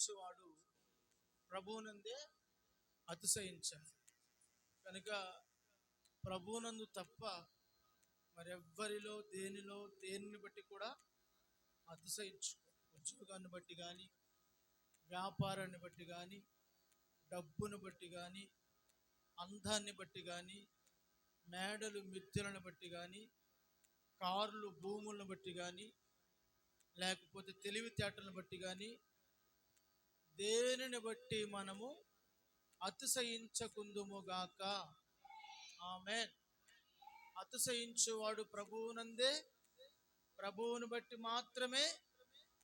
అతిశయించువాడు ప్రభువునందే అతిశయించాలి. కనుక ప్రభువునందు తప్ప మరెవ్వరిలో దేనిని బట్టి కూడా అతిశయించుకో. ఉద్యోగాన్ని బట్టి కానీ, వ్యాపారాన్ని బట్టి కానీ, డబ్బును బట్టి కానీ, అందాన్ని బట్టి కానీ, మేడలు మిద్దెలను బట్టి కానీ, కార్లు భూములను బట్టి కానీ, లేకపోతే తెలివితేటలను బట్టి కానీ, దేనిని బట్టి మనము అతిశయించకుందుముగాక. ఆమేన్. అతిశయించువాడు ప్రభువునందే, ప్రభువుని బట్టి మాత్రమే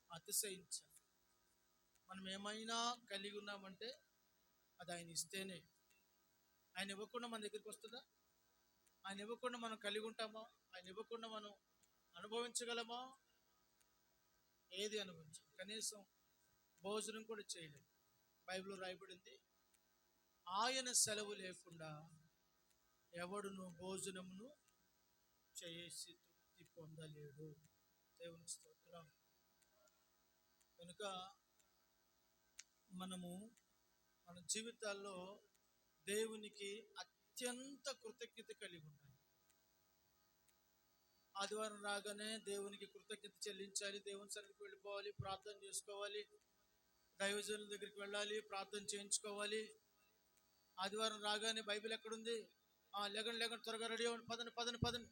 అతిశయించాలి. మనం ఏమైనా కలిగి ఉన్నామంటే అది ఆయన ఇస్తేనే. ఆయన ఇవ్వకుండా మన దగ్గరికి వస్తుందా? ఆయన ఇవ్వకుండా మనం కలిగి ఉంటామా? ఆయన ఇవ్వకుండా మనం అనుభవించగలమా? ఏది అనుభవించం. కనీసం భోజనం కూడా చేయలేం. బైబిల్లో రాయబడింది, ఆయన సెలవు లేకుండా ఎవడును భోజనమును చేసి తృప్తి పొందలేడు. దేవుని స్తోత్రం. కనుక మనము మన జీవితాల్లో దేవునికి అత్యంత కృతజ్ఞత కలిగి ఉండాలి. ఆదివారం రాగానే దేవునికి కృతజ్ఞత చెల్లించాలి. దేవుని సన్నిధికి వెళ్ళిపోవాలి, ప్రార్థన చేసుకోవాలి, దైవజనుల దగ్గరికి వెళ్ళాలి, ప్రార్థన చేయించుకోవాలి. ఆదివారం రాగానే బైబిల్ ఎక్కడుంది? లేకండి త్వరగా రెడీ అవ్వండి, పదండి.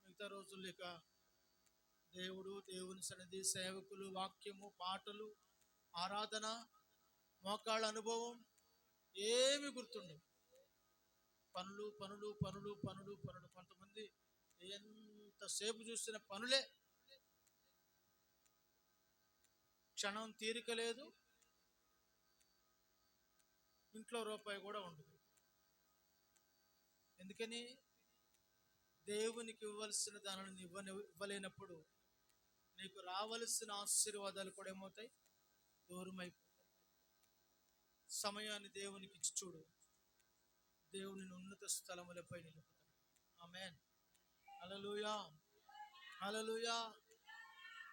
మిగతా రోజులు లేక దేవుని సన్నిధి, సేవకులు, వాక్యము, పాటలు, ఆరాధన, మోకాళ్ళ అనుభవం ఏమి గుర్తుండవు. పనులు. కొంతమంది ఎంతసేపు చూసిన పనులే, క్షణం తీరిక లేదు, ఇంట్లో రూపాయి కూడా ఉండదు. ఎందుకని? దేవునికి ఇవ్వవలసిన దానిని ఇవ్వలేనప్పుడు నీకు రావలసిన ఆశీర్వాదాలు కూడా ఏమవుతాయి? దూరమైపోతాయి. సమయాన్ని దేవునికి ఇచ్చి చూడు, దేవుని ఉన్నత స్థలములపై నిలుపుతాడు. ఆమేన్. హల్లెలూయా, హల్లెలూయా.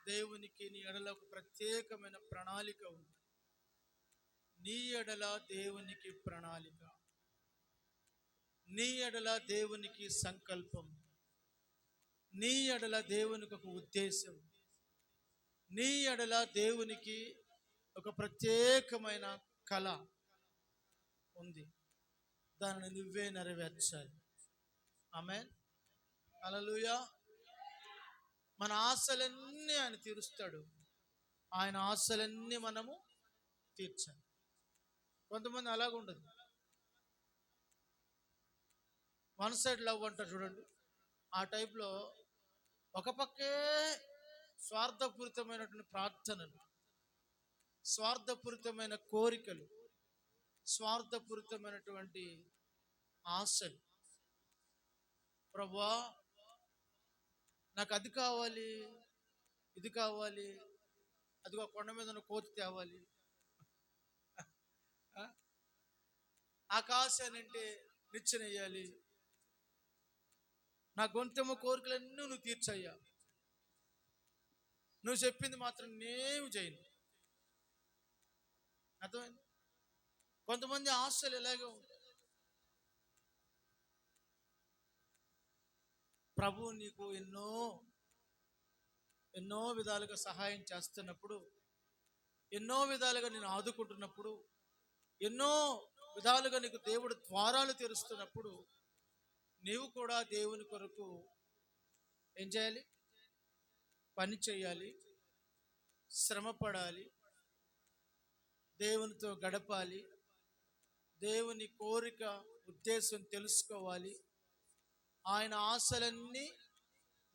దేవునికి నీ ఎడల ఒక ప్రత్యేకమైన ప్రణాళిక ఉంది. నీ ఎడల దేవునికి ప్రణాళిక, నీ ఎడల దేవునికి సంకల్పం, నీ ఎడల దేవునికి ఒక ఉద్దేశం, నీ ఎడల దేవునికి ఒక ప్రత్యేకమైన కళ ఉంది. దానిని నువ్వే నెరవేర్చాలి. ఆమేన్. హల్లెలూయా. మన ఆశలన్నీ ఆయన తీరుస్తాడు. ఆయన ఆశలన్నీ మనము తీర్చాలి. కొంతమంది అలాగుండదు. వన్ సైడ్ లవ్ అంటారు చూడండి. ఆ టైప్లో ఒక పక్కే స్వార్థపూరితమైనటువంటి ప్రార్థనలు, స్వార్థపూరితమైన కోరికలు, స్వార్థపూరితమైనటువంటి ఆశలు. ప్రభువా, నాకు అది కావాలి, ఇది కావాలి, అదిగో కొండ మీద ఉన్న కోతి తేవాలి, ఆకాశానంటే నిచ్చెనెయ్యాలి, నా గొంతెమ్మ కోరికలన్నీ నువ్వు తీర్చయ్యా, నువ్వు చెప్పింది మాత్రం నేను చేయను. అర్థమైంది? కొంతమంది ఆశలు ఎలాగే ఉంటాయి. ప్రభువు నీకు ఎన్నో విధాలుగా సహాయం చేస్తున్నప్పుడు, ఎన్నో విధాలుగా నేను ఆదుకుంటున్నప్పుడు, ఎన్నో విధాలుగా నీకు దేవుడు ద్వారాలు తెరుస్తున్నప్పుడు, నీవు కూడా దేవుని కొరకు ఏం చేయాలి? పని చేయాలి, శ్రమ పడాలి, దేవునితో గడపాలి, దేవుని కోరిక, ఉద్దేశం తెలుసుకోవాలి, ఆయన ఆశలన్నీ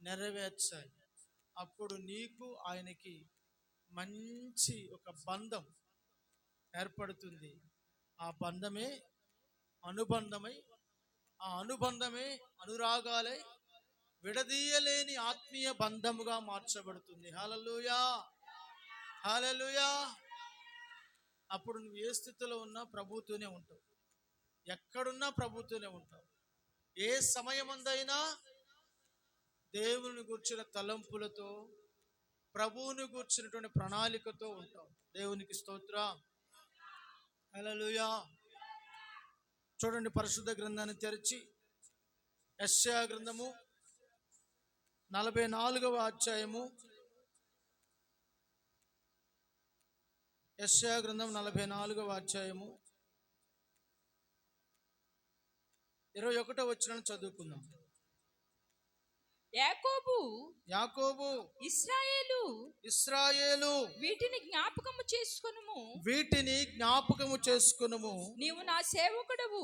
నెరవేర్చాలి. అప్పుడు నీకు ఆయనకి మంచి ఒక బంధం ఏర్పడుతుంది. ఆ బంధమే అనుబంధమై, ఆ అనుబంధమే అనురాగాలై విడదీయలేని ఆత్మీయ బంధముగా మార్చబడుతుంది. హల్లెలూయా, హల్లెలూయా. అప్పుడు నువ్వు ఏ స్థితిలో ఉన్నా ప్రభువుతోనే ఉంటావు, ఎక్కడున్నా ప్రభువుతోనే ఉంటావు. ఏ సమయమందైనా దేవుని గురించిన తలంపులతో, ప్రభువుని కూర్చున్నటువంటి ప్రణాళికతో ఉంటాం. దేవునికి స్తోత్రం. హల్లెలూయా. చూడండి, పరిశుద్ధ గ్రంథాన్ని తెరిచి యెషయా గ్రంథము 44వ అధ్యాయము. యెషయా గ్రంథం 44వ అధ్యాయము 21వ వచనం చదువుకుందాం. యాకోబు ఇశ్రాయేలు వీటిని జ్ఞాపకము చేసుకొనుము. నీవు నా సేవకుడవు.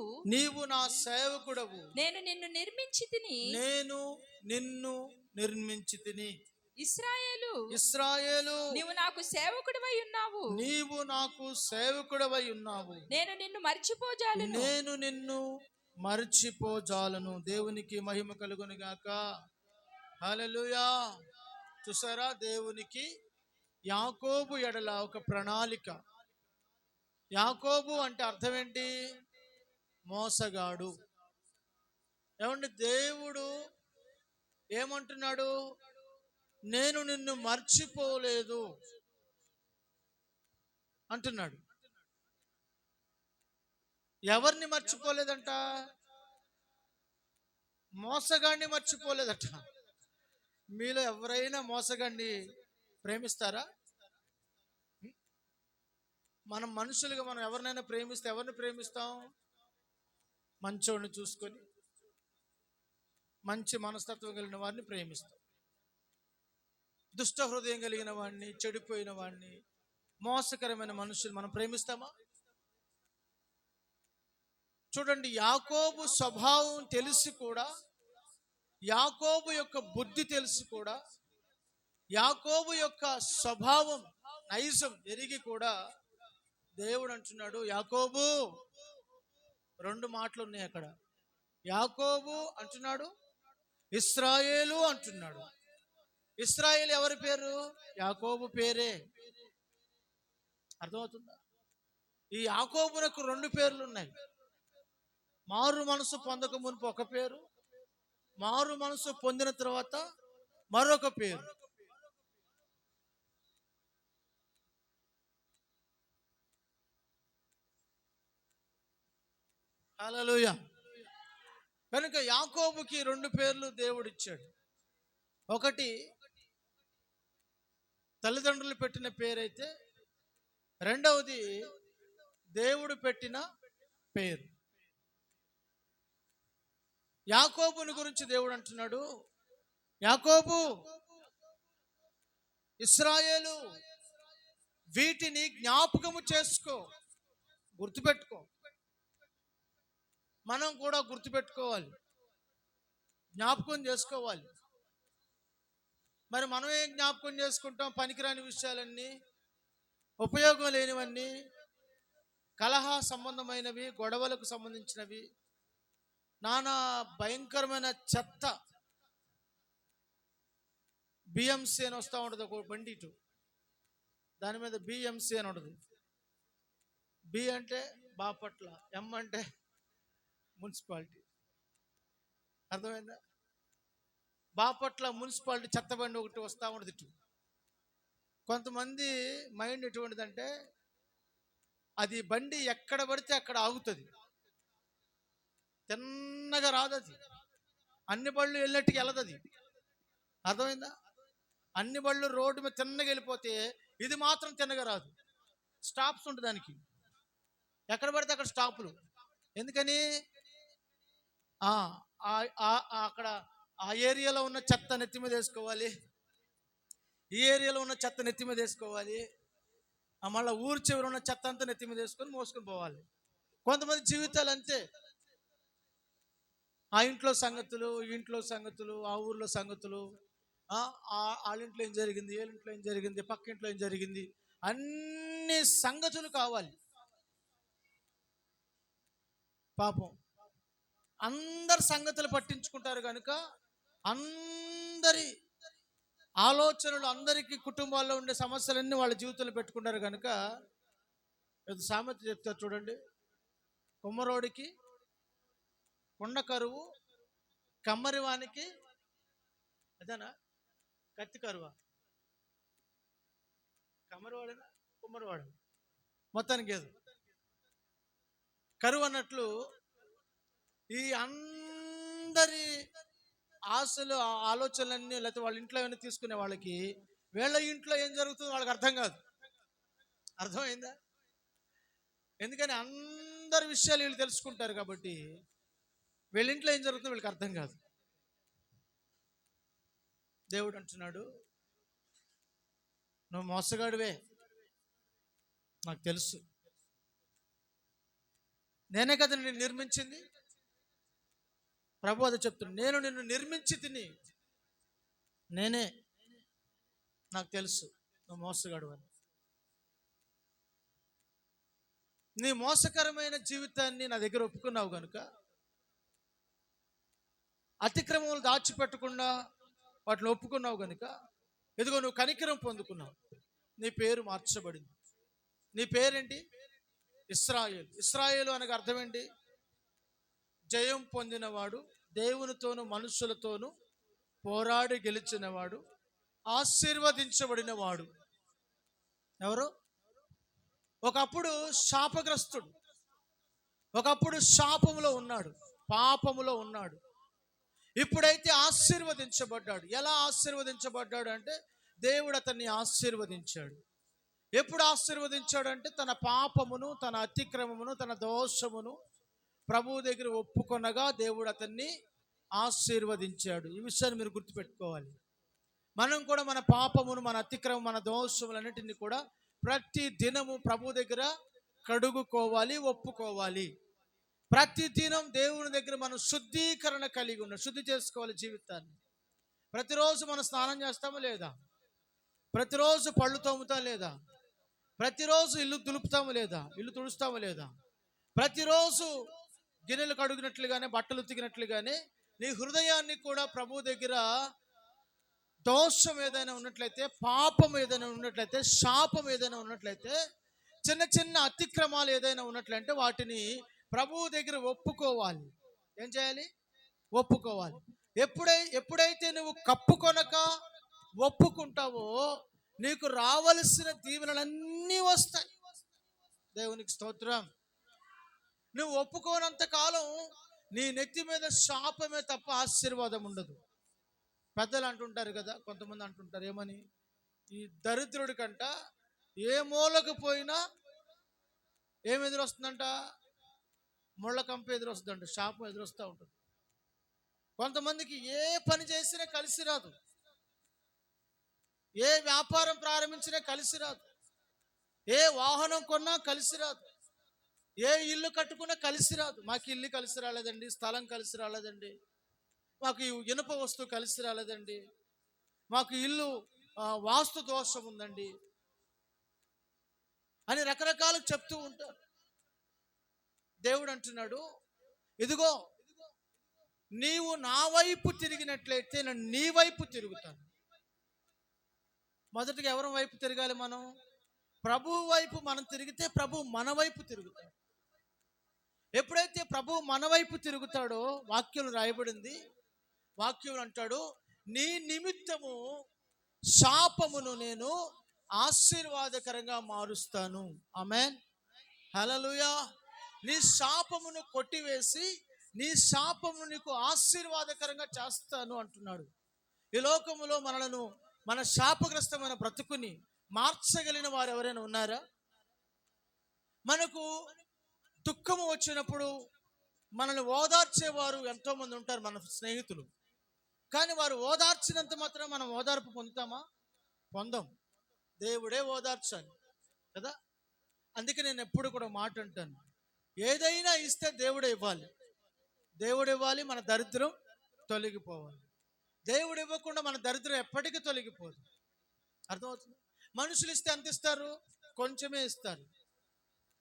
నేను నిన్ను నిర్మించి తిని. ఇశ్రాయేలు నీవు నాకు సేవకుడవై ఉన్నావు. నేను నిన్ను మర్చిపోజాలను. దేవునికి మహిమ కలుగును గాక. హల్లెలూయా. చూసారా, దేవునికి యాకోబు ఎడల ఒక ప్రణాళిక. యాకోబు అంటే అర్థం ఏంటి? మోసగాడు. ఏమంటే దేవుడు ఏమంటున్నాడు? నేను నిన్ను మర్చిపోలేదు అంటున్నాడు. ఎవరిని మర్చిపోలేదంట? మోసగాడిని మర్చిపోలేదట. మీలో ఎవరైనా మోసగాడిని ప్రేమిస్తారా? మనం మనుషులుగా మనం ఎవరినైనా ప్రేమిస్తే ఎవరిని ప్రేమిస్తాం? మంచోడిని చూసుకొని మంచి మనస్తత్వం కలిగిన వాడిని ప్రేమిస్తాం. దుష్ట హృదయం కలిగిన వాడిని, చెడిపోయిన వాడిని, మోసకరమైన మనుషులు మనం ప్రేమిస్తామా? చూడండి, యాకోబు స్వభావం తెలిసి కూడా, యాకోబు యొక్క బుద్ధి తెలిసి కూడా, యాకోబు యొక్క స్వభావం నైజం ఎరిగి కూడా దేవుడు అంటున్నాడు, యాకోబు. 2 మాటలు ఉన్నాయి అక్కడ. యాకోబు అంటున్నాడు, ఇశ్రాయేలు అంటున్నాడు. ఇశ్రాయేలు ఎవరి పేరు? యాకోబు పేరే. అర్థమవుతుందా? ఈ యాకోబునకు 2 పేర్లు ఉన్నాయి. మారు మనసు పొందక మునుపు ఒక పేరు, మారు మనసు పొందిన తర్వాత మరొక పేరు. హల్లెలూయా. కనుక యాకోబుకి 2 పేర్లు దేవుడు ఇచ్చాడు. ఒకటి తల్లిదండ్రులు పెట్టిన పేరైతే, రెండవది దేవుడు పెట్టిన పేరు. యాకోబుని గురించి దేవుడు అంటున్నాడు, యాకోబు, ఇశ్రాయేలు వీటిని జ్ఞాపకము చేసుకో, గుర్తుపెట్టుకో. మనం కూడా గుర్తుపెట్టుకోవాలి, జ్ఞాపకం చేసుకోవాలి. మరి మనం ఏం జ్ఞాపకం చేసుకుంటాం? పనికిరాని విషయాలన్నీ, ఉపయోగం లేనివన్నీ, కలహ సంబంధమైనవి, గొడవలకు సంబంధించినవి, నానా భయంకరమైన చెత్త. బిఎంసి అని వస్తూ ఉంటుంది ఒక బండి, ఇటు దాని మీద బిఎంసి అని ఉంటుంది. బి అంటే బాపట్ల, ఎం అంటే మున్సిపాలిటీ. అర్థమైందా? బాపట్ల మున్సిపాలిటీ చెత్త బండి ఒకటి వస్తూ ఉంటుంది ఇటు. కొంతమంది మైండ్ ఎటువంటిదంటే, అది బండి ఎక్కడ పడితే అక్కడ ఆగుతుంది, తిన్నగా రాదు. అది అన్ని బళ్ళు వెళ్ళేట్టుకి వెళ్ళదు. అది అర్థమైందా? అన్ని బళ్ళు రోడ్డు మీద తిన్నగా వెళ్ళిపోతే ఇది మాత్రం తిన్నగా రాదు. స్టాప్స్ ఉంటుంది దానికి, ఎక్కడ పడితే అక్కడ స్టాపులు. ఎందుకని? అక్కడ ఆ ఏరియాలో ఉన్న చెత్త నెత్తి మీద వేసుకోవాలి, ఈ ఏరియాలో ఉన్న చెత్త నెత్తి మీద వేసుకోవాలి, మళ్ళీ ఊరు చివరి ఉన్న చెత్త అంతా నెత్తి మీద వేసుకొని మోసుకొని పోవాలి. కొంతమంది జీవితాలు అంతే. ఆ ఇంట్లో సంగతులు, ఈ ఇంట్లో సంగతులు, ఆ ఊర్లో సంగతులు, వాళ్ళింట్లో ఏం జరిగింది, వీళ్ళింట్లో ఏం జరిగింది, పక్కింట్లో ఏం జరిగింది, అన్ని సంగతులు కావాలి. పాపం అందరి సంగతులు పట్టించుకుంటారు కనుక అందరి ఆలోచనలు, అందరికీ కుటుంబాల్లో ఉండే సమస్యలన్నీ వాళ్ళ జీవితంలో పెట్టుకుంటారు కనుక సామెత చెప్తారు చూడండి, కుమ్మరోడికి కొండ కరువు, కమ్మరివానికి అదేనా కత్తి కరువా? కమ్మరివాడేనా కుమ్మరివాడు మొత్తానికి ఏదో కరువు అన్నట్లు ఈ అందరి ఆశలు ఆలోచనలన్నీ లేకపోతే వాళ్ళ ఇంట్లో ఏమైనా తీసుకునే వాళ్ళకి వీళ్ళ ఇంట్లో ఏం జరుగుతుందో వాళ్ళకి అర్థం కాదు. అర్థమైందా? ఎందుకని అందరి విషయాలు వీళ్ళు తెలుసుకుంటారు కాబట్టి వీళ్ళ ఇంట్లో ఏం జరుగుతుందో వీళ్ళకి అర్థం కాదు. దేవుడు అంటున్నాడు, నువ్వు మోసగాడివే, నాకు తెలుసు, నేనే కదా నిన్ను నిర్మించింది. ప్రభు అది చెప్తున్నాడు, నేను నిన్ను నిర్మించి తిని నేనే, నాకు తెలుసు నువ్వు మోసగాడు అని. నీ మోసకరమైన జీవితాన్ని నా దగ్గర ఒప్పుకున్నావు కనుక, అతిక్రమములు దాచిపెట్టకుండా వాటిని ఒప్పుకున్నావు కనుక, ఇదిగో నువ్వు కనికరం పొందుకున్నావు, నీ పేరు మార్చబడింది. నీ పేరేంటి? ఇశ్రాయేలు. ఇశ్రాయేలు అనగా అర్థం ఏంటి? జయం పొందినవాడు, దేవునితోను మనుషులతోనూ పోరాడి గెలిచినవాడు, ఆశీర్వదించబడినవాడు. ఎవరు? ఒకప్పుడు శాపగ్రస్తుడు, ఒకప్పుడు శాపములో ఉన్నాడు, పాపములో ఉన్నాడు. ఇప్పుడైతే ఆశీర్వదించబడ్డాడు. ఎలా ఆశీర్వదించబడ్డాడు అంటే దేవుడు అతన్ని ఆశీర్వదించాడు. ఎప్పుడు ఆశీర్వదించాడు అంటే తన పాపమును, తన అతిక్రమమును, తన దోషమును ప్రభువు దగ్గర ఒప్పుకొనగా దేవుడు అతన్ని ఆశీర్వదించాడు. ఈ విషయాన్ని మీరు గుర్తుపెట్టుకోవాలి. మనం కూడా మన పాపమును, మన అతిక్రమం, మన దోషములన్నిటిని కూడా ప్రతి దినము ప్రభు దగ్గర కడుగుకోవాలి, ఒప్పుకోవాలి. ప్రతి దినం దేవుని దగ్గర మనం శుద్ధీకరణ కలిగి ఉన్నాం, శుద్ధి చేసుకోవాలి జీవితాన్ని. ప్రతిరోజు మనం స్నానం చేస్తామా లేదా? ప్రతిరోజు పళ్ళు తోముతాం లేదా? ప్రతిరోజు ఇల్లు దులుపుతాము లేదా? ఇల్లు తుడుస్తాము లేదా? ప్రతిరోజు గిన్నెలు కడుగినట్లుగానే, బట్టలు ఉతికినట్లుగానే నీ హృదయాన్ని కూడా ప్రభు దగ్గర దోషం ఏదైనా ఉన్నట్లయితే, పాపం ఏదైనా ఉన్నట్లయితే, శాపం ఏదైనా ఉన్నట్లయితే, చిన్న చిన్న అతిక్రమాలు ఏదైనా ఉన్నట్లయితే వాటిని ప్రభువు దగ్గర ఒప్పుకోవాలి. ఏం చేయాలి? ఒప్పుకోవాలి. ఎప్పుడైతే నువ్వు కప్పుకొనక ఒప్పుకుంటావో నీకు రావలసిన దీవెనలన్నీ వస్తాయి. దేవునికి స్తోత్రం. నువ్వు ఒప్పుకోనంత కాలం నీ నెత్తి మీద శాపమే తప్ప ఆశీర్వాదం ఉండదు. పెద్దలు అంటుంటారు కదా, కొంతమంది అంటుంటారు ఏమని, ఈ దరిద్రుడి కంట ఏ మూలకు పోయినా ఏం ఎదురొస్తుందంట? ముళ్ళ కంప ఎదురొస్తుందంట, శాపం ఎదురొస్తూ ఉంటుంది. కొంతమందికి ఏ పని చేసినా కలిసి రాదు, ఏ వ్యాపారం ప్రారంభించినా కలిసి రాదు, ఏ వాహనం కొన్నా కలిసి రాదు, ఏ ఇల్లు కట్టుకున్నా కలిసి రాదు. మాకు ఇల్లు కలిసి రాలేదండి, స్థలం కలిసి రాలేదండి, మాకు ఇనుప వస్తువు కలిసి రాలేదండి, మాకు ఇల్లు వాస్తు దోషం ఉందండి అని రకరకాలు చెప్తూ ఉంటారు. దేవుడు అంటున్నాడు, ఇదిగో నీవు నా వైపు తిరిగినట్లయితే నేను నీ వైపు తిరుగుతాను. మొదటిగా ఎవరి వైపు తిరగాలి? మనం ప్రభువు వైపు మనం తిరిగితే ప్రభు మన వైపు తిరుగుతాడు. ఎప్పుడైతే ప్రభు మన వైపు తిరుగుతాడో, వాక్యం రాయబడింది, వాక్యం అంటాడు, నీ నిమిత్తము శాపమును నేను ఆశీర్వాదకరంగా మారుస్తాను. ఆమేన్, హల్లెలూయా. నీ శాపమును కొట్టివేసి నీ శాపమును నీకు ఆశీర్వాదకరంగా చేస్తాను అంటున్నాడు. ఈ లోకములో మన శాపగ్రస్తమైన బ్రతుకుని మార్చగలిగిన వారు ఎవరైనా ఉన్నారా? మనకు దుఃఖము వచ్చినప్పుడు మనల్ని ఓదార్చేవారు ఎంతోమంది ఉంటారు, మన స్నేహితులు. కానీ వారు ఓదార్చినంత మాత్రం మనం ఓదార్పు పొందుతామా? పొందం. దేవుడే ఓదార్చాలి కదా. అందుకే నేను ఎప్పుడు కూడా మాట అంటాను, ఏదైనా ఇస్తే దేవుడే ఇవ్వాలి. దేవుడు ఇవ్వాలి, మన దరిద్రం తొలగిపోవాలి. దేవుడు ఇవ్వకుండా మన దరిద్రం ఎప్పటికీ తొలగిపోదు. అర్థమవుతుంది? మనుషులు ఇస్తే ఎంత ఇస్తారు? కొంచెమే ఇస్తారు.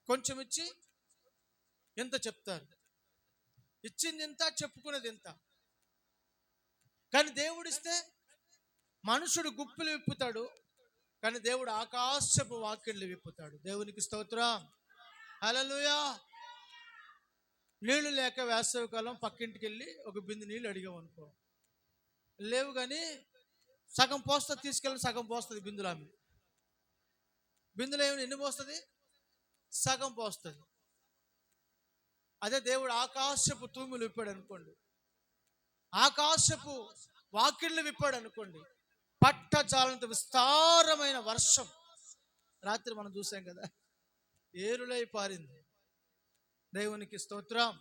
కొంచెం ఇచ్చి ఎంత చెప్తారు, ఇచ్చింది ఇంత, చెప్పుకునేది ఇంత. కానీ దేవుడు ఇస్తే మనుషుడు గుప్పులు విప్పుతాడు, కానీ దేవుడు ఆకాశపు వాకిళ్ళు విప్పుతాడు. దేవునికి స్తోత్రం, హల్లెలూయా. నీళ్లు లేక వేసవికాలం పక్కింటికి వెళ్ళి ఒక బిందె నీళ్ళు అడిగాం అనుకో, లేవు కానీ సగం పోస్తా తీసుకెళ్ళి సగం పోస్తుంది బిందులు ఆమె. బిందులో ఎన్ని పోస్తుంది? సగం పోస్తుంది. అదే దేవుడు ఆకాశపు తూములు విప్పాడు అనుకోండి, ఆకాశపు వాకిళ్ళు విప్పాడు అనుకోండి, పట్టజాలంత విస్తారమైన వర్షం. రాత్రి మనం చూసాం కదా, ఏరులై పారింది. దేవునికి స్తోత్రం.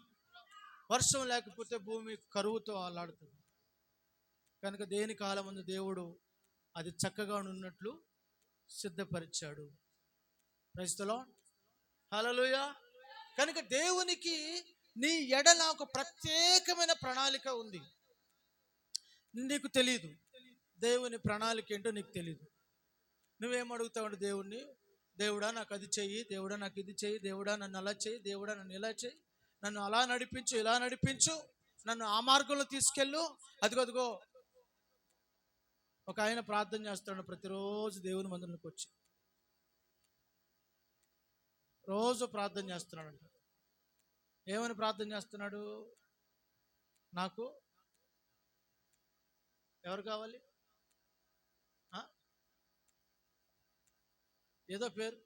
వర్షం లేకపోతే భూమి కరువుతో ఆలాడుతుంది. కనుక దేని కాలమందు దేవుడు అది చక్కగా ఉన్నట్లు సిద్ధపరిచాడు. Praise the lord. హల్లెలూయా. కనుక దేవునికి నీ ఎడల ఒక ప్రత్యేకమైన ప్రణాళిక ఉంది. నీకు తెలియదు దేవుని ప్రణాళిక ఏంటో, నీకు తెలియదు. నువ్వేమడుగుతావు దేవుణ్ణి? దేవుడా నాకు అది చెయ్యి, దేవుడా నాకు ఇది చెయ్యి, దేవుడా నన్ను అలా చెయ్యి, దేవుడా నన్ను ఇలా చెయ్యి, నన్ను అలా నడిపించు, ఇలా నడిపించు, నన్ను ఆ మార్గంలో తీసుకెళ్ళు. అదిగో ఒక ఆయన ప్రార్థన చేస్తున్నాడు ప్రతిరోజు దేవుని మందిరానికి వచ్చి, రోజు ప్రార్థన చేస్తున్నాడంట. ఏమని ప్రార్థన చేస్తున్నాడు? నాకు ఎవరు కావాలి? ఏదో పేరు,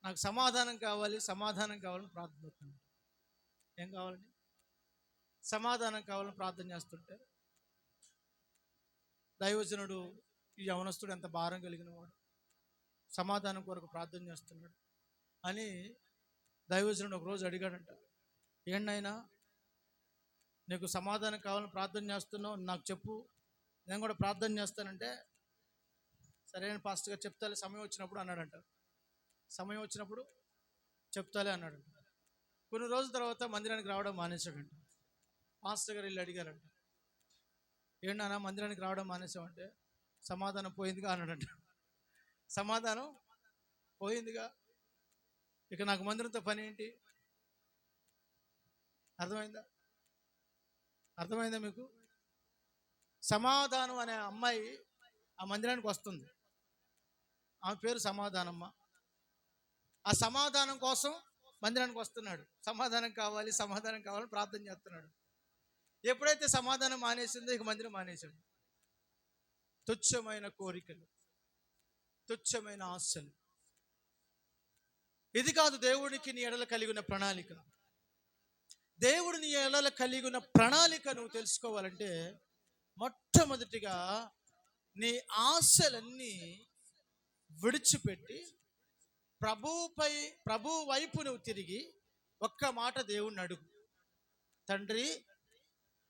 నాకు సమాధానం కావాలి, సమాధానం కావాలని ప్రార్థన చేస్తున్నాడు. ఏం కావాలండి? సమాధానం కావాలని ప్రార్థన చేస్తుంటే దైవజనుడు, ఈ యవనస్తుడు ఎంత భారం కలిగిన వాడు, సమాధానం కొరకు ప్రార్థన చేస్తున్నాడు అని దైవజనుడు ఒకరోజు అడిగాడంట. ఏంటైనా నీకు సమాధానం కావాలని ప్రార్థన చేస్తున్నావు, నాకు చెప్పు, నేను కూడా ప్రార్థన చేస్తానంటే, సరైన పాస్టర్ గారు చెప్తాలే సమయం వచ్చినప్పుడు అన్నాడంట. సమయం వచ్చినప్పుడు చెప్తాలే అన్నాడంట. కొన్ని రోజుల తర్వాత మందిరానికి రావడం మానేశాడంట. పాస్టర్ గారు వెళ్ళి అడిగారంట, ఏంటన్నా మందిరానికి రావడం మానేసామంటే, సమాధానం పోయిందిగా అన్నాడంట. సమాధానం పోయిందిగా, ఇక నాకు మందిరంతో పని ఏంటి? అర్థమైందా మీకు? సమాధానం అనే అమ్మాయి ఆ మందిరానికి వస్తుంది. ఆమె పేరు సమాధానమ్మ. ఆ సమాధానం కోసం మందిరానికి వస్తున్నాడు. సమాధానం కావాలని ప్రార్థన చేస్తున్నాడు. ఎప్పుడైతే సమాధానం మానేసిందో ఇక మందిరం మానేశాడు. తుచ్చమైన కోరికలు, తుచ్చమైన ఆశలు. ఇది కాదు దేవుడికి నీ ఎడల కలిగిన ప్రణాళిక. దేవుడు నీ ఎడల కలిగిన ప్రణాళిక నువ్వు తెలుసుకోవాలంటే, మొట్టమొదటిగా నీ ఆశలన్నీ విడిచిపెట్టి ప్రభు వైపు నువ్వు తిరిగి ఒక్క మాట దేవుణ్ణి అడుగు. తండ్రి,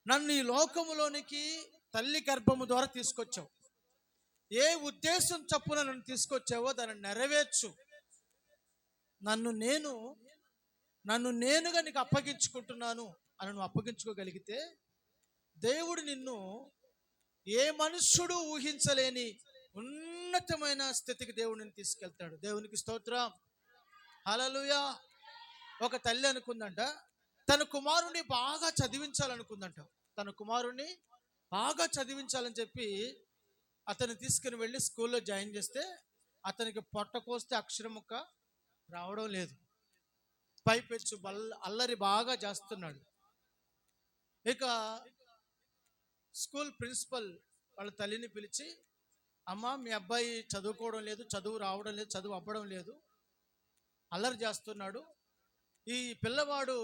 నన్ను ఈ లోకములోనికి తల్లి గర్భము ద్వారా తీసుకొచ్చావు. ఏ ఉద్దేశం చొప్పున నన్ను తీసుకొచ్చావో దాన్ని నెరవేర్చు. నన్ను నేనుగా నీకు అప్పగించుకుంటున్నాను అని నువ్వు అప్పగించుకోగలిగితే, దేవుడు నిన్ను ఏ మనుష్యుడు ఊహించలేని ఉన్నతమైన స్థితికి దేవుడిని తీసుకెళ్తాడు. దేవునికి స్తోత్రం. హల్లెలూయా. ఒక తల్లి అనుకుందంట, తన కుమారుణ్ణి బాగా చదివించాలనుకుందంట. తన కుమారుణ్ణి బాగా చదివించాలని చెప్పి అతన్ని తీసుకుని వెళ్ళి స్కూల్లో జాయిన్ చేస్తే, అతనికి పొట్ట కోస్తే అక్షరం ముక్క రావడం లేదు. పైపెచ్చు అల్లరి బాగా చేస్తున్నాడు. ఇక స్కూల్ ప్రిన్సిపల్ వాళ్ళ తల్లిని పిలిచి, అమ్మ, మీ అబ్బాయి చదువుకోవడం లేదు, చదువు రావడం లేదు, చదువు అవ్వడం లేదు, అల్లరి చేస్తున్నాడు. ఈ పిల్లవాడు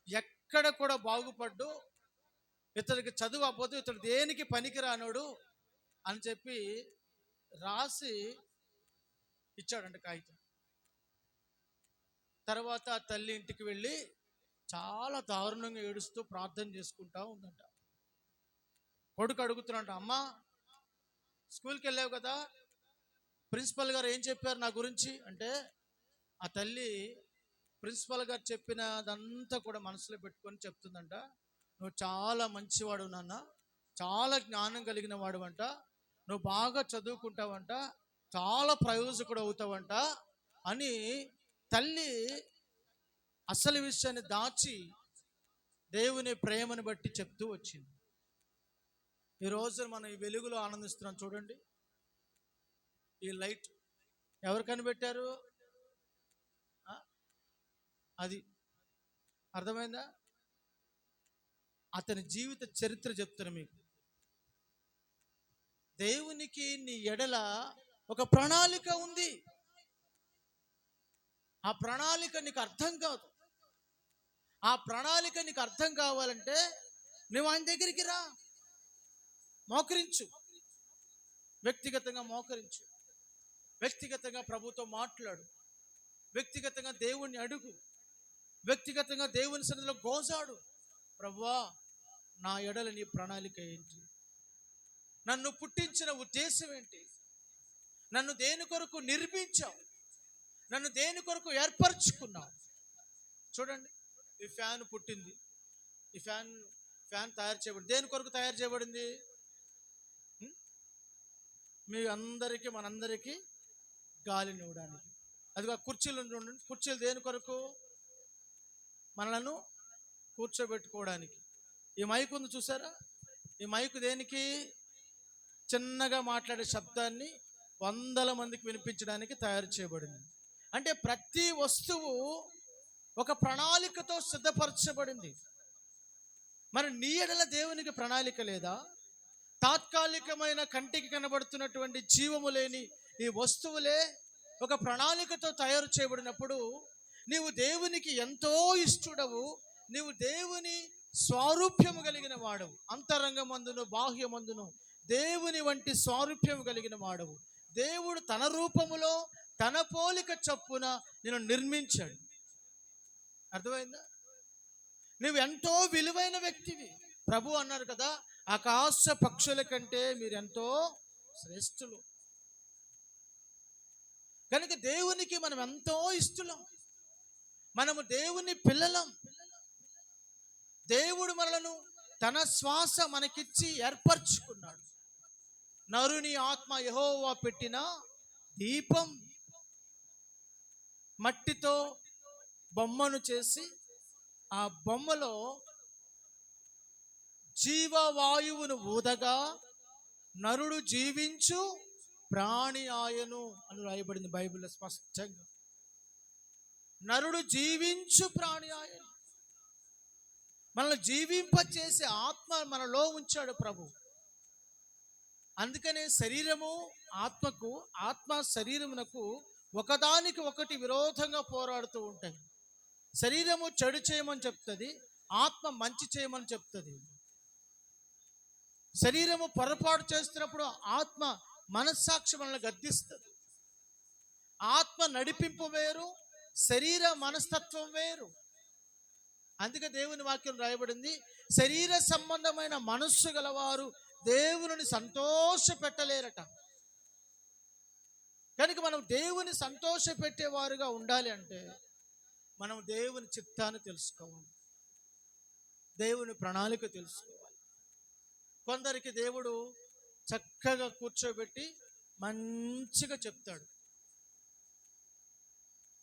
ఎక్కడ కూడా బాగుపడ్డు, ఇతడికి చదువు అవ్వదు, ఇతడు దేనికి పనికి రానోడు అని చెప్పి రాసి ఇచ్చాడంట కాగితం. తర్వాత తల్లి ఇంటికి వెళ్ళి చాలా దారుణంగా ఏడుస్తూ ప్రార్థన చేసుకుంటా ఉందంట. కొడుకు అడుగుతున్నాడు, అమ్మ, స్కూల్కి వెళ్ళావు కదా, ప్రిన్సిపల్ గారు ఏం చెప్పారు నా గురించి అంటే, ఆ తల్లి ప్రిన్సిపల్ గారు చెప్పినదంతా కూడా మనసులో పెట్టుకొని చెప్తుందంట, నువ్వు చాలా మంచివాడు నాన్న, చాలా జ్ఞానం కలిగిన వాడు అంట, నువ్వు బాగా చదువుకుంటావంట, చాలా ప్రయోజకుడు అవుతావంట అని తల్లి అసలు విషయాన్ని దాచి దేవుని ప్రేమను బట్టి చెప్తూ వచ్చింది. ఈరోజు మనం ఈ వెలుగులో ఆనందిస్తున్నాం. చూడండి, ఈ లైట్ ఎవరు కనిపెట్టారు? అది అర్థమైందా? అతని జీవిత చరిత్ర చెప్తాను మీకు. దేవునికి నీ ఎడల ఒక ప్రణాళిక ఉంది. ఆ ప్రణాళిక నీకు అర్థం కాదు. ఆ ప్రణాళిక నీకు అర్థం కావాలంటే నువ్వు ఆయన దగ్గరికి రా, మోకరించు, వ్యక్తిగతంగా మోకరించు, వ్యక్తిగతంగా ప్రభుతో మాట్లాడు, వ్యక్తిగతంగా దేవుణ్ణి అడుగు, వ్యక్తిగతంగా దేవుని సన్నిధిలో గోజాడు. ప్రభువా, నా ఎడల నీ ప్రణాళిక ఏంటి? నన్ను పుట్టించిన ఉద్దేశం ఏంటి? నన్ను దేని కొరకు నిర్మించావు? నన్ను దేని కొరకు ఏర్పరచుకున్నావు? చూడండి, ఈ ఫ్యాన్ పుట్టింది. ఈ ఫ్యాన్ తయారు చేయబడింది. దేని కొరకు తయారు చేయబడింది? మీ అందరికీ, మనందరికీ గాలిని ఇవ్వడానికి. అదిగో కుర్చీలు చూడండి, కుర్చీలు దేని కొరకు? మనలను కూర్చోబెట్టుకోవడానికి. ఈ మైక్ ఉంది చూసారా? ఈ మైక్ దేనికి? చిన్నగా మాట్లాడే శబ్దాన్ని 100 మందికి వినిపించడానికి తయారు చేయబడింది. అంటే ప్రతి వస్తువు ఒక ప్రణాళికతో సిద్ధపరచబడింది. మరి నీ ఎడల దేవునికి ప్రణాళిక లేదా? తాత్కాలికమైన కంటికి కనబడుతున్నటువంటి జీవము లేని ఈ వస్తువులే ఒక ప్రణాళికతో తయారు చేయబడినప్పుడు నీవు దేవునికి ఎంతో ఇష్టడవు. నీవు దేవుని స్వారూప్యము కలిగిన వాడవు. అంతరంగమందును బాహ్యమందును దేవుని వంటి స్వారూప్యము కలిగిన వాడవు. దేవుడు తన రూపములో తన పోలిక చొప్పున నేను నిర్మించాడు. అర్థమైందా? నువ్వు ఎంతో విలువైన వ్యక్తివి. ప్రభు అన్నారు కదా, ఆకాశ పక్షుల కంటే మీరెంతో శ్రేష్ఠులు. కనుక దేవునికి మనం ఎంతో ఇష్టలం. మనము దేవుని పిల్లలం. దేవుడు మనలను తన శ్వాస మనకిచ్చి ఏర్పరచుకున్నాడు. నరుని ఆత్మ యెహోవా పెట్టిన దీపం. మట్టితో బొమ్మను చేసి ఆ బొమ్మలో జీవవాయువును ఊదగా నరుడు జీవించు ప్రాణి ఆయను అని రాయబడింది బైబిల్లో స్పష్టంగా. నరుడు జీవించు ప్రాణి ఆయను. మనల్ని జీవింపచేసే ఆత్మ మనలో ఉంచాడు ప్రభు. అందుకనే శరీరము ఆత్మకు, ఆత్మ శరీరమునకు ఒకదానికి ఒకటి విరోధంగా పోరాడుతూ ఉంటాయి. శరీరము చెడు చేయమని చెప్తుంది, ఆత్మ మంచి చేయమని చెప్తుంది. శరీరము పొరపాటు చేస్తున్నప్పుడు ఆత్మ మనస్సాక్షి మనల్ని గద్దిస్తుంది. ఆత్మ నడిపింపు వేరు, శరీర మనస్తత్వం వేరు. అందుకే దేవుని వాక్యం రాయబడింది, శరీర సంబంధమైన మనస్సు గలవారు దేవుని సంతోష పెట్టలేరట. కనుక మనం దేవుని సంతోష పెట్టేవారుగా ఉండాలి అంటే మనం దేవుని చిత్తాన్ని తెలుసుకోవాలి, దేవుని ప్రణాళిక తెలుసుకోవాలి. కొందరికి దేవుడు చక్కగా కూర్చోబెట్టి మంచిగా చెప్తాడు.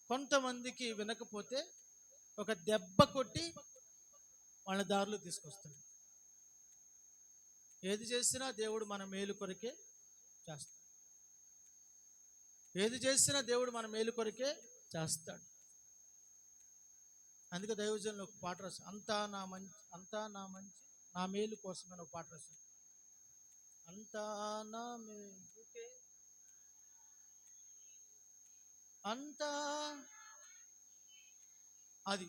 కొంతమందికి వినకపోతే ఒక దెబ్బ కొట్టి వాళ్ళ దారిలో తీసుకొస్తాడు. ఏది చేసినా దేవుడు మన మేలు కొరకే చేస్తాడు. ఏది చేసినా దేవుడు మన మేలు కొరకే చేస్తాడు. అందుకే దైవజనులు ఒక పాట రాశారు, అంతా నా మంచి నా మేలు కోసమని ఒక పాట రాశారు. అంతా నా మేలుకే, అంతా. అది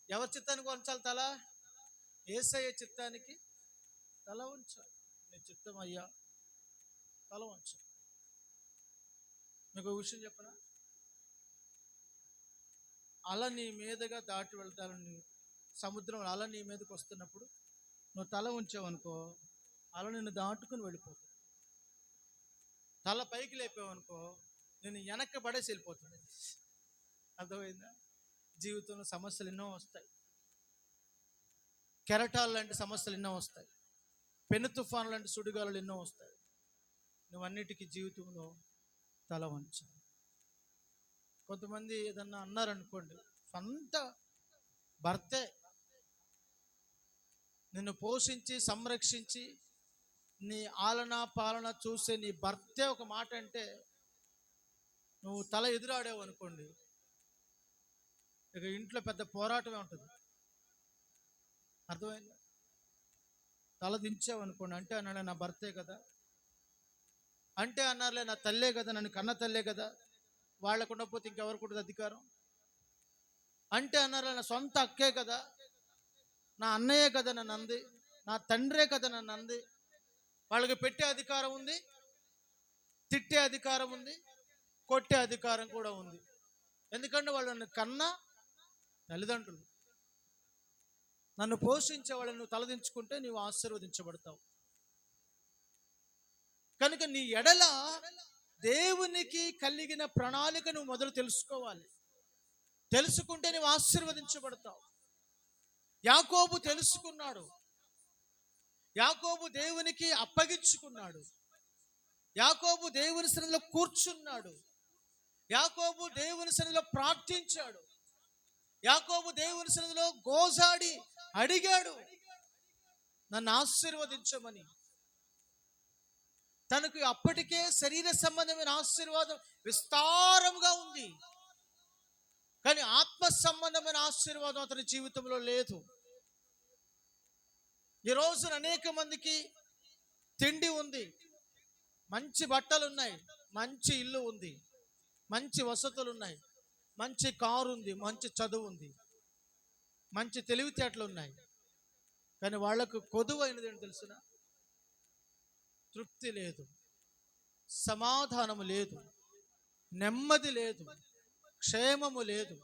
ఎవరి చిత్తానికి వంచాలి? తల. యేసయ్య చిత్తానికి తల ఉంచాలి. నీ చిత్తం అయ్యా, తల ఉంచాలి. మీకు విషయం చెప్పనా? అల నీ మీదుగా దాటి వెళ్తానని, సముద్రం అల నీ మీదకి వస్తున్నప్పుడు నువ్వు తల ఉంచావనుకో, అల నిన్ను దాటుకుని వెళ్ళిపోతుంది. తల పైకి లేపావనుకో, నేను వెనక్కి పడేసి వెళ్ళిపోతుంది. అర్థమైందా? జీవితంలో సమస్యలు ఎన్నో వస్తాయి. కెరటాలు లాంటి సమస్యలు ఎన్నో వస్తాయి. పెను తుఫాను లాంటి సుడిగాలు ఎన్నో వస్తాయి. నువ్వన్నిటికీ జీవితంలో తల వంచాలి. కొంతమంది ఏదన్నా అన్నారనుకోండి, సొంత భర్తే నిన్ను పోషించి సంరక్షించి నీ ఆలన పాలన చూసే నీ భర్తే ఒక మాట అంటే నువ్వు తల ఎదురాడావు అనుకోండి, ఇక ఇంట్లో పెద్ద పోరాటమే ఉంటుంది. అర్థమైందా? తల దించావు అనుకోండి, అంటే అన్నాడు నా భర్తే కదా, అంటే అన్నారులే, నా తల్లే కదా, నన్ను కన్న తల్లే కదా, వాళ్ళకు ఉండకపోతే ఇంకెవరికి ఉంటుంది అధికారం. అంటే అన్నారులే, నా సొంత అక్కే కదా, నా అన్నయ్యే కదా నన్ను అంది, నా తండ్రే కదా నన్ను అంది. వాళ్ళకి పెట్టే అధికారం ఉంది, తిట్టే అధికారం ఉంది, కొట్టే అధికారం కూడా ఉంది. ఎందుకంటే వాళ్ళు నన్ను కన్న తల్లిదండ్రులు. నన్ను పోషించే వాళ్ళని నువ్వు తలదించుకుంటే నీవు ఆశీర్వదించబడతావు. కనుక నీ ఎడల దేవునికి కలిగిన ప్రణాళిక నువ్వు మొదలు తెలుసుకోవాలి. తెలుసుకుంటే నువ్వు ఆశీర్వదించబడతావు. యాకోబు తెలుసుకున్నాడు. యాకోబు దేవునికి అప్పగించుకున్నాడు. యాకోబు దేవుని సన్నిధిలో కూర్చున్నాడు. యాకోబు దేవుని సన్నిధిలో ప్రార్థించాడు. యాకోబు దేవుని సన్నిధిలో గోజాడి అడిగాడు, నన్ను ఆశీర్వదించమని. తనకు అప్పటికే శరీర సంబంధమైన ఆశీర్వాదం విస్తారముగా ఉంది, కానీ ఆత్మ సంబంధమైన ఆశీర్వాదం అతని జీవితంలో లేదు. ఈ రోజున అనేక మందికి తిండి ఉంది, మంచి బట్టలు ఉన్నాయి, మంచి ఇల్లు ఉంది, మంచి వసతులు ఉన్నాయి, మంచి కారు ఉంది, మంచి చదువు ఉంది, మంచి తెలివితేటలు ఉన్నాయి. కానీ వాళ్లకు కొదువైనది ఏంటి తెలుసునా? తృప్తి లేదు, సమాధానము లేదు, నెమ్మది లేదు, క్షేమము లేదు.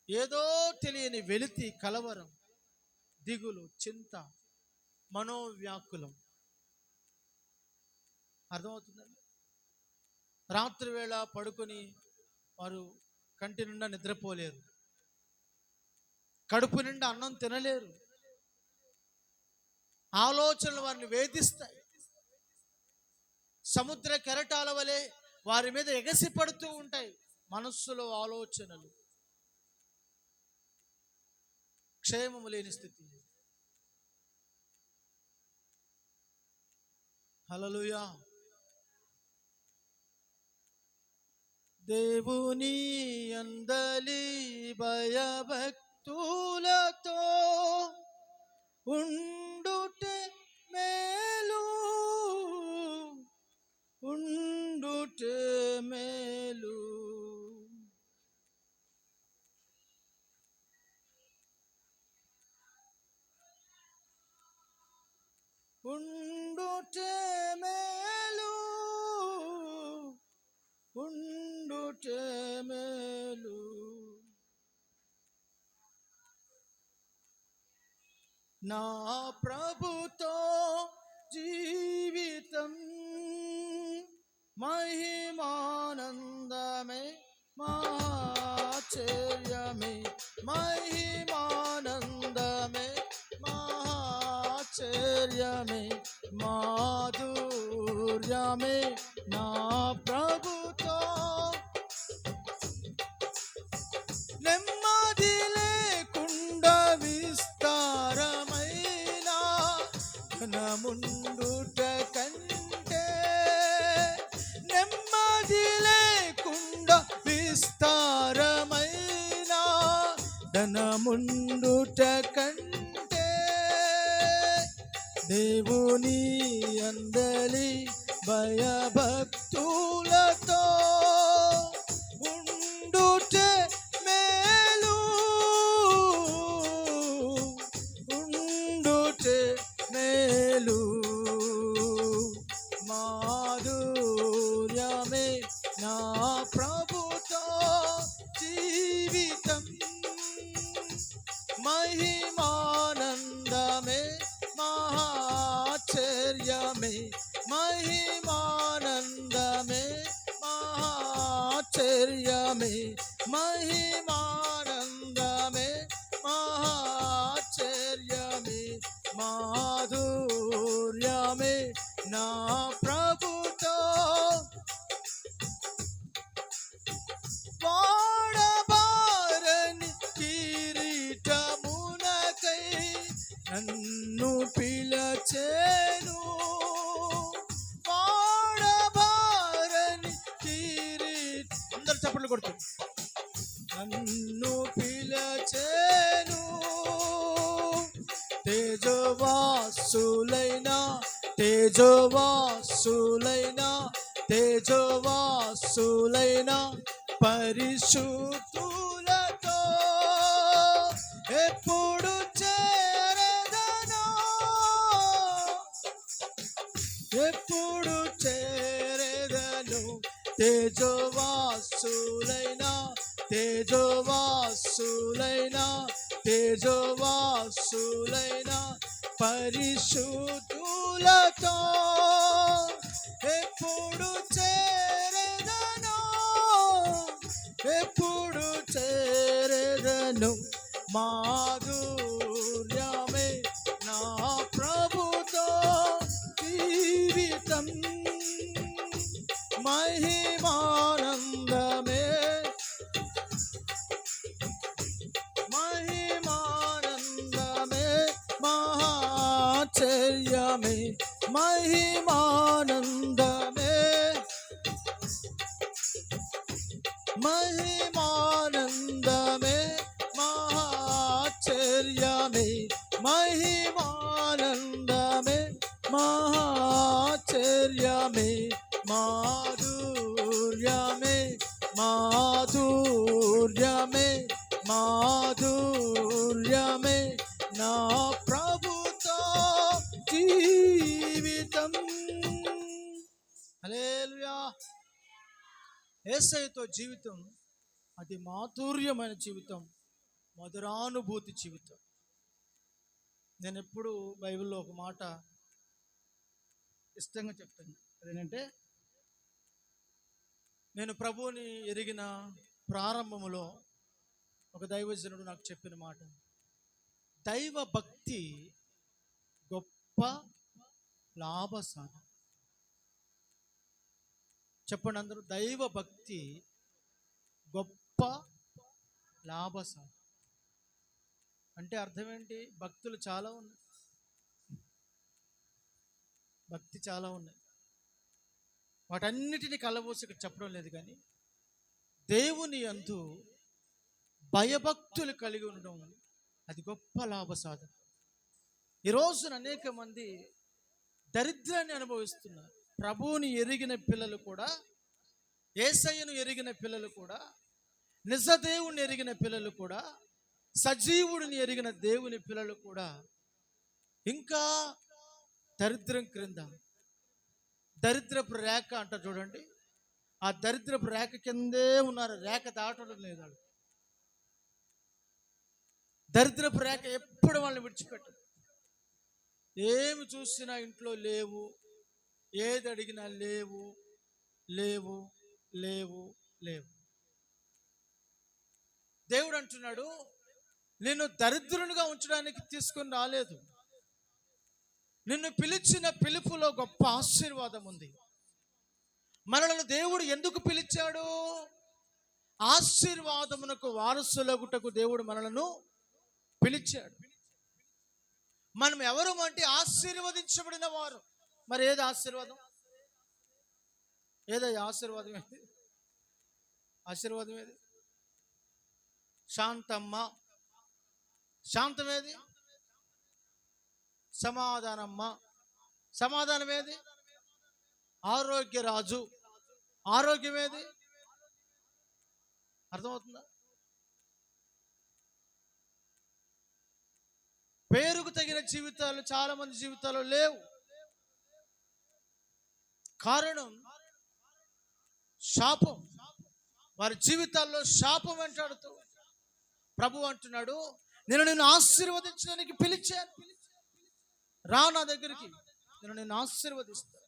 ఏదో తెలియని వెలితి, కలవరం, దిగులు, చింత, మనోవ్యాకులం. అర్థమవుతుందండి? రాత్రి వేళ పడుకొని వారు కంటి నిండా నిద్రపోలేరు, కడుపు నిండా అన్నం తినలేరు. ఆలోచనలు వారిని వేధిస్తాయి. సముద్ర కెరటాల వలె వారి మీద ఎగసి పడుతూ ఉంటాయి మనస్సులో ఆలోచనలు. క్షేమము లేని స్థితి. హల్లెలూయా. దేవుని అందలి భయభక్తులతో ఉండుటే మేలు, ఉండుటే మేలు. ఉండుటే మేలు, ఉండుటే మేలు. నా ప్రభుతో జీవితం మహిమానందమే, మహాశ్చర్యమే, మహిమానందమే, మహాశ్చర్యమే, మాధుర్యమే. నా ప్రభుతో నెమ్మది లేకుండా విస్తారమైన ఘనముండుట కంటే, నెమ్మది లేకుండా విస్తారమైన ధనముండుట కంటే, దేవుని అందలి భయభక్తులతో ఉండుటే మేలు, ఉండుటే మేలు. మాధుర్యమే నా ప్రభుతో జీవితం, మహిమానందమే, మహాశ్చర్యమే, మహిమానందమే, మహాశ్చర్యమే, మహిమానందమే, మహాశ్చర్యమే, మాధుర్యమే. నా ప్రభుతో వాడబారని కిరీటమునకై నన్ను పిలచేను. వాడబారని అందరు చప్పట్లు కొడుతూ నన్ను పిలచేను. తేజవాసులైన తేజోవాసులైన పరిశుద్ధులతో ఎప్పుడు చేరదను, ఎప్పుడు చేరదను. తేజోవాసులైన తేజోవాసులైన పరిశుద్ధులతో ఎప్పుడు చేరదను, ఎప్పుడు చేరదను. మాధుర్యమే నా ప్రభుతో జీవితం, మహిమానందమే మహిమానందమే మహాచర్యమే మహిమానందమే మహిమానందమే మహాచర్యమే మహిమానందమే మహాచర్యమే మాధుర్యమే మాధుర్యమే మాధుర్యమే నా ప్రభుతో జీవితం. హల్లెలూయా. యేసయ్యతో జీవితం అది మాధుర్యమైన జీవితం, మధురానుభూతి జీవితం. నేను ఎప్పుడు బైబిల్లో ఒక మాట ఇష్టంగా చెప్తాను. అదేంటంటే, నేను ప్రభువుని ఎరిగిన ప్రారంభములో ఒక దైవజనుడు నాకు చెప్పిన మాట, దైవ భక్తి గొప్ప లాభసాధన. చెప్పండి అందరూ, దైవ భక్తి గొప్ప లాభసాధన. అంటే అర్థం ఏంటి? భక్తులు చాలా ఉన్నాయి, భక్తి చాలా ఉన్నాయి. వాటన్నిటిని కలబోసి ఇక్కడ చెప్పడం లేదు, కానీ దేవుని యందు భయభక్తులు కలిగి ఉండడం అది గొప్ప లాభసాధన. ఈ రోజున అనేక మంది దరిద్రాన్ని అనుభవిస్తున్నారు. ప్రభువుని ఎరిగిన పిల్లలు కూడా, యేసయ్యను ఎరిగిన పిల్లలు కూడా, నిజదేవుని ఎరిగిన పిల్లలు కూడా, సజీవుడిని ఎరిగిన దేవుని పిల్లలు కూడా ఇంకా దరిద్రం క్రింద, దరిద్రపు రేఖ అంటారు చూడండి, ఆ దరిద్రపు రేఖ కిందే ఉన్నారు. రేఖ దాటడం లేదు. దరిద్రపు రేఖ ఎప్పుడు వాళ్ళని విడిచిపెట్టదు. ఏమి చూసినా ఇంట్లో లేవు, ఏది అడిగినా లేవు లేవు లేవు లేవు. దేవుడు అంటున్నాడు, నిన్ను దరిద్రునిగా ఉంచడానికి తీసుకుని రాలేదు. నిన్ను పిలిచిన పిలుపులో గొప్ప ఆశీర్వాదం ఉంది. మనలను దేవుడు ఎందుకు పిలిచాడు? ఆశీర్వాదమునకు వారసులగుటకు దేవుడు మనలను పిలిచాడు. మనం ఎవరు అంటే ఆశీర్వదించబడిన వారు. మరి ఏది ఆశీర్వాదం? ఏదో ఆశీర్వాదం ఏది? ఆశీర్వాదం ఏది? శాంతమ్మ, శాంతం ఏది? సమాధానమ్మ, సమాధానం ఏది? ఆరోగ్యరాజు, ఆరోగ్యం ఏది? అర్థమవుతుందా? పేరుకు తగిన జీవితాలు చాలా మంది జీవితాలు లేవు. కారణం శాపం. వారి జీవితాల్లో శాపం వెంటాడుతూ ప్రభు అంటున్నాడు, నేను నిన్ను ఆశీర్వదించడానికి పిలిచాను, రా నా దగ్గరికి, నేను నిన్ను ఆశీర్వదిస్తాను.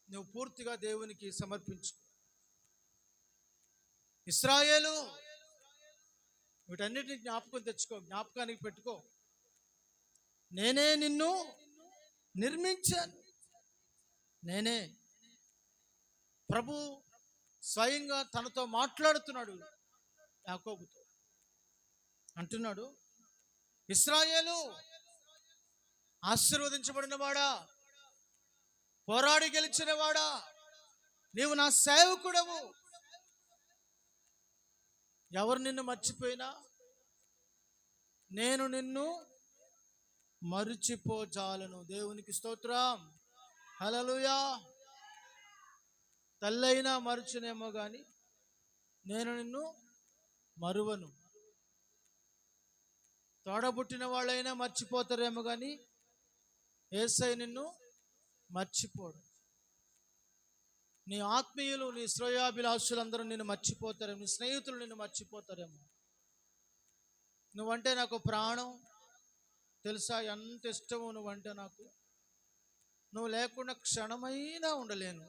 నువ్వు పూర్తిగా దేవునికి సమర్పించు. ఇశ్రాయేలు, వీటన్నిటిని జ్ఞాపకం తెచ్చుకో, జ్ఞాపకానికి పెట్టుకో. నేనే నిన్ను నిర్మించాను, నేనే. ప్రభు స్వయంగా తనతో మాట్లాడుతున్నాడు, యాకోబుతో అంటున్నాడు, ఇశ్రాయేలు ఆశీర్వదించబడిన వాడా, పోరాడి గెలిచిన వాడా, నీవు నా సేవకుడవు. ఎవరు నిన్ను మర్చిపోయినా నేను నిన్ను మరిచిపోజాలను. దేవునికి స్తోత్రం, హల్లెలూయా. తల్లైనా మరుచునేమో కానీ నేను నిన్ను మరువను. తోడబుట్టిన వాళ్ళైనా మర్చిపోతారేమో కానీ యేసయ్య నిన్ను మర్చిపోడు. నీ ఆత్మీయులు, నీ శ్రేయోభిలాషులందరూ నిన్ను మర్చిపోతారేమో, నీ స్నేహితులు నిన్ను మర్చిపోతారేమో. నువ్వంటే నాకు ప్రాణం తెలుసా, ఎంత ఇష్టమో నువ్వంటే నాకు. నువ్వు లేకుండా క్షణమైనా ఉండలేను.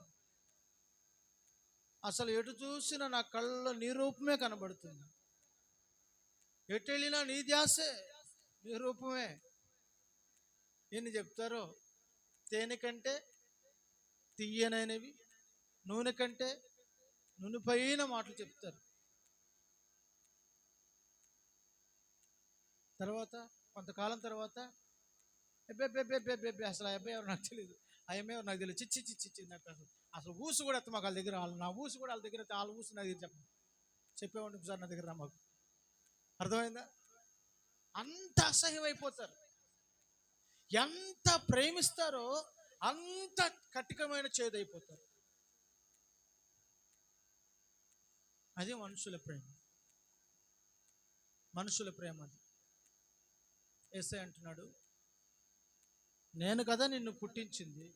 అసలు ఎటు చూసినా నా కళ్ళలో నీ రూపమే కనబడుతుంది. ఎటు వెళ్ళినా నీ ధ్యాసే, నీ రూపమే. ఎన్ని చెప్తారో, తేనె కంటే తీయనైనవి, నూనె కంటే నునుపైన మాటలు చెప్తారు. తర్వాత కొంతకాలం తర్వాత అబ్బాయి అసలు ఆ అబ్బాయి ఎవరు నాకు తెలియదు, ఆ అమ్మాయి ఎవరు నాకు తెలియదు, చిచ్చి చిచ్చి చిచ్చి నాకు అసలు ఊసు కూడా ఎత్త మాకు వాళ్ళ దగ్గర, నా ఊసు కూడా వాళ్ళ దగ్గర, వాళ్ళ ఊసు నా దగ్గర చెప్పేవాడిని సార్, నా దగ్గర రా మాకు. అర్థమైందా? అంత అసహ్యం అయిపోతారు. ఎంత ప్రేమిస్తారో అంత కఠినమైన చేదైపోతారు. అది మనుషుల ప్రేమ. మనుషుల ప్రేమ అది. యేసయ్య అంటున్నాడు, నేను కదా నిన్ను పుట్టించింది,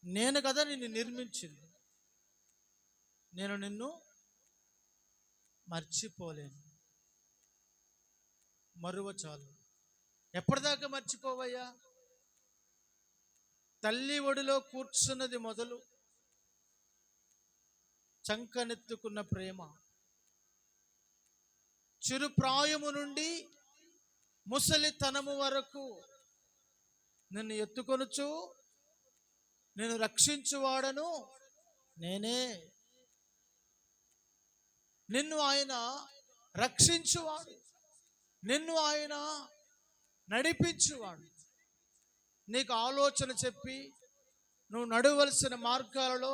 నేను కదా నిన్ను నిర్మించింది, నేను నిన్ను మర్చిపోలేను. మరువ చాలు. ఎప్పటిదాకా మర్చిపోవయ్యా? తల్లి ఒడిలో కూర్చున్నది మొదలు చంకనెత్తుకున్న ప్రేమ, చిరుప్రాయము నుండి ముసలితనము వరకు నిన్ను ఎత్తుకొనుచు నేను రక్షించువాడను నేనే. నిన్ను ఆయన రక్షించువాడు, నిన్ను ఆయన నడిపించువాడు. నీకు ఆలోచన చెప్పి నువ్వు నడవలసిన మార్గాలలో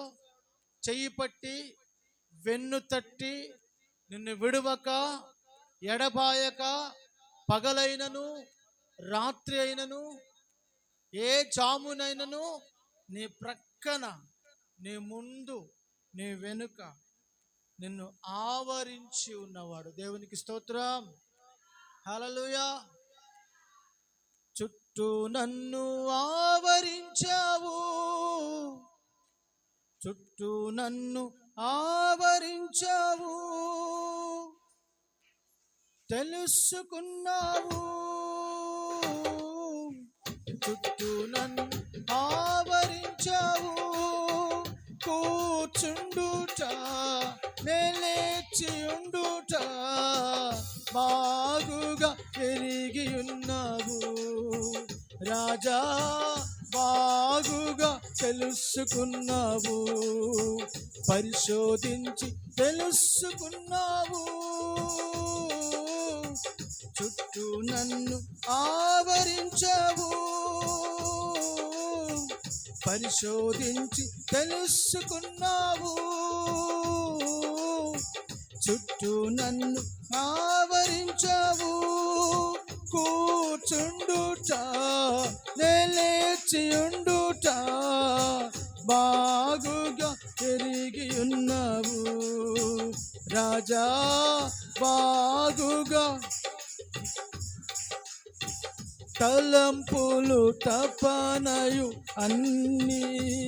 చెయ్యి పట్టి వెన్ను తట్టి నిన్ను విడువక ఎడబాయక పగలైనను రాత్రి అయినను ఏ జామునైనను నీ ప్రక్కన, నీ ముందు, నీ వెనుక నిన్ను ఆవరించి ఉన్నవాడు. దేవునికి స్తోత్రం. హల్లెలూయా. చుట్టూ నన్ను ఆవరించావు, చుట్టూ నన్ను ఆవరించావు, తెలుసుకున్నావు. చుట్టూ నన్ను ఆవరించావు, కూర్చుండుట లేచి ఉండుట బాగుగా ఎరిగి ఉన్నావు. రాజా బాగుగా తెలుసుకున్నావు, పరిశోధించి తెలుసుకున్నావు. చుట్టూ నన్ను ఆవరించావు, పరిశోధించి తెలుసుకున్నావు. చుట్టూ నన్ను ఆవరించావు, కూర్చుండుట లేచి ఉండుట బాగుగా ఎరిగి ఉన్నావు. రాజా బాగుగా తలంపులు తపనయు అన్నీయు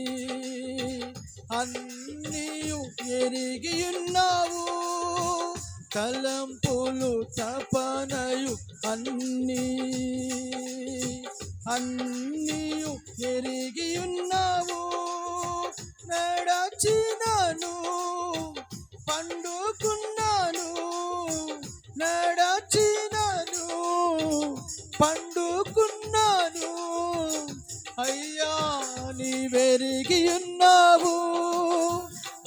ఎరిగి ఉన్నావు. తలంపులు తపనయు అన్నీయు ఎరిగి ఉన్నావు. నడచినను పండుకున్నాను, నడచినను పండుకున్నాను. అయ్యా నీవెరిగి ఉన్నావు.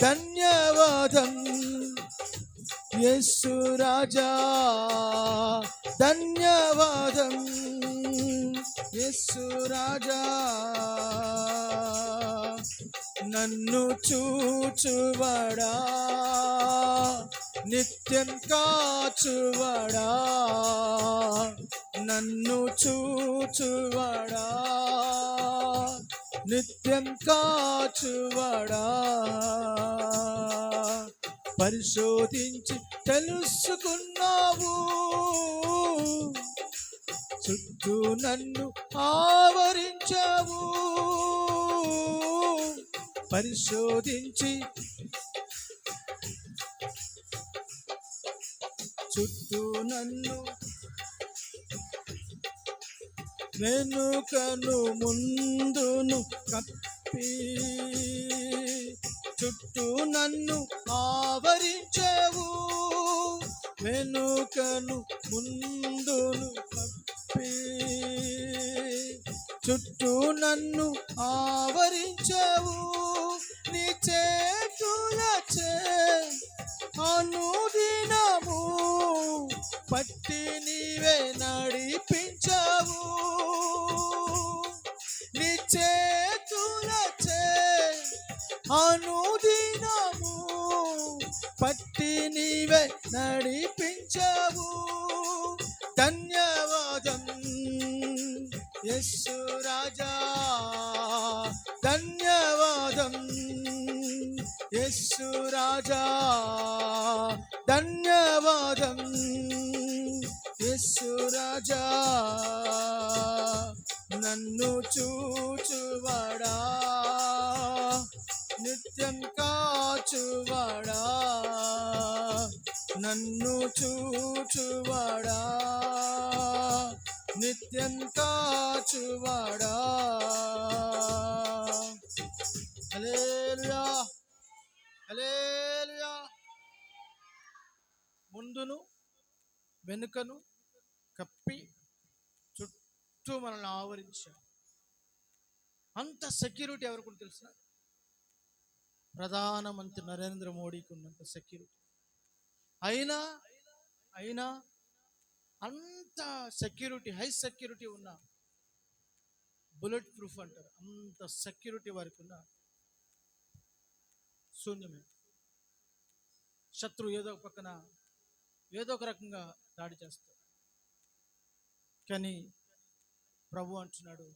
ధన్యవాదం యేసు రాజా, ధన్యవాదం యేసు రాజా. నన్ను చూచువాడా, నిత్యం కాచువాడా, నన్ను చూచువాడా, నిత్యం కాచువాడా. పరిశోధించి తెలుసుకున్నావు. చుట్టూ నన్ను ఆవరించావు. పరిశోధించి చుట్టూ నన్ను వెనుకను ముందును కప్పి చుట్టూ నన్ను ఆవరించావు. వెనుకను ముందును కప్పి చుట్టూ నన్ను ఆవరించావు. నీ చేతులచే అనుదినము పట్టి నీవే నడిపించావు. నీ చేతులచే అనుదినము పట్టి నీవే నడిపించావు. ధన్యవాదం యేసు రాజా, ధన్యవాదం యేసు రాజా, ధన్యవాదం యేసు రాజా. నన్ను చూచువాడా, నిత్యం కాచువాడా, నన్ను చూచువాడా, నిత్యం కాచువాడా. హల్లెలూయా, హల్లెలూయా. ముందును వెనుకను కప్పి చుట్టూ మనల్ని ఆవరించాడు. అంత సెక్యూరిటీ ఎవరికి తెలుసా? ప్రధానమంత్రి నరేంద్ర మోడీకి ఉన్నంత సెక్యూరిటీ. అయినా అయినా అంత సెక్యూరిటీ, హై సెక్యూరిటీ ఉన్న, బుల్లెట్ ప్రూఫ్ అంటారు, అంత సెక్యూరిటీ వారికి ఉన్న శూన్యమే. శత్రువు ఏదో ఒక పక్కన ఏదో ఒక రకంగా దాడి చేస్తారు. కానీ ప్రభు అంటున్నాడు,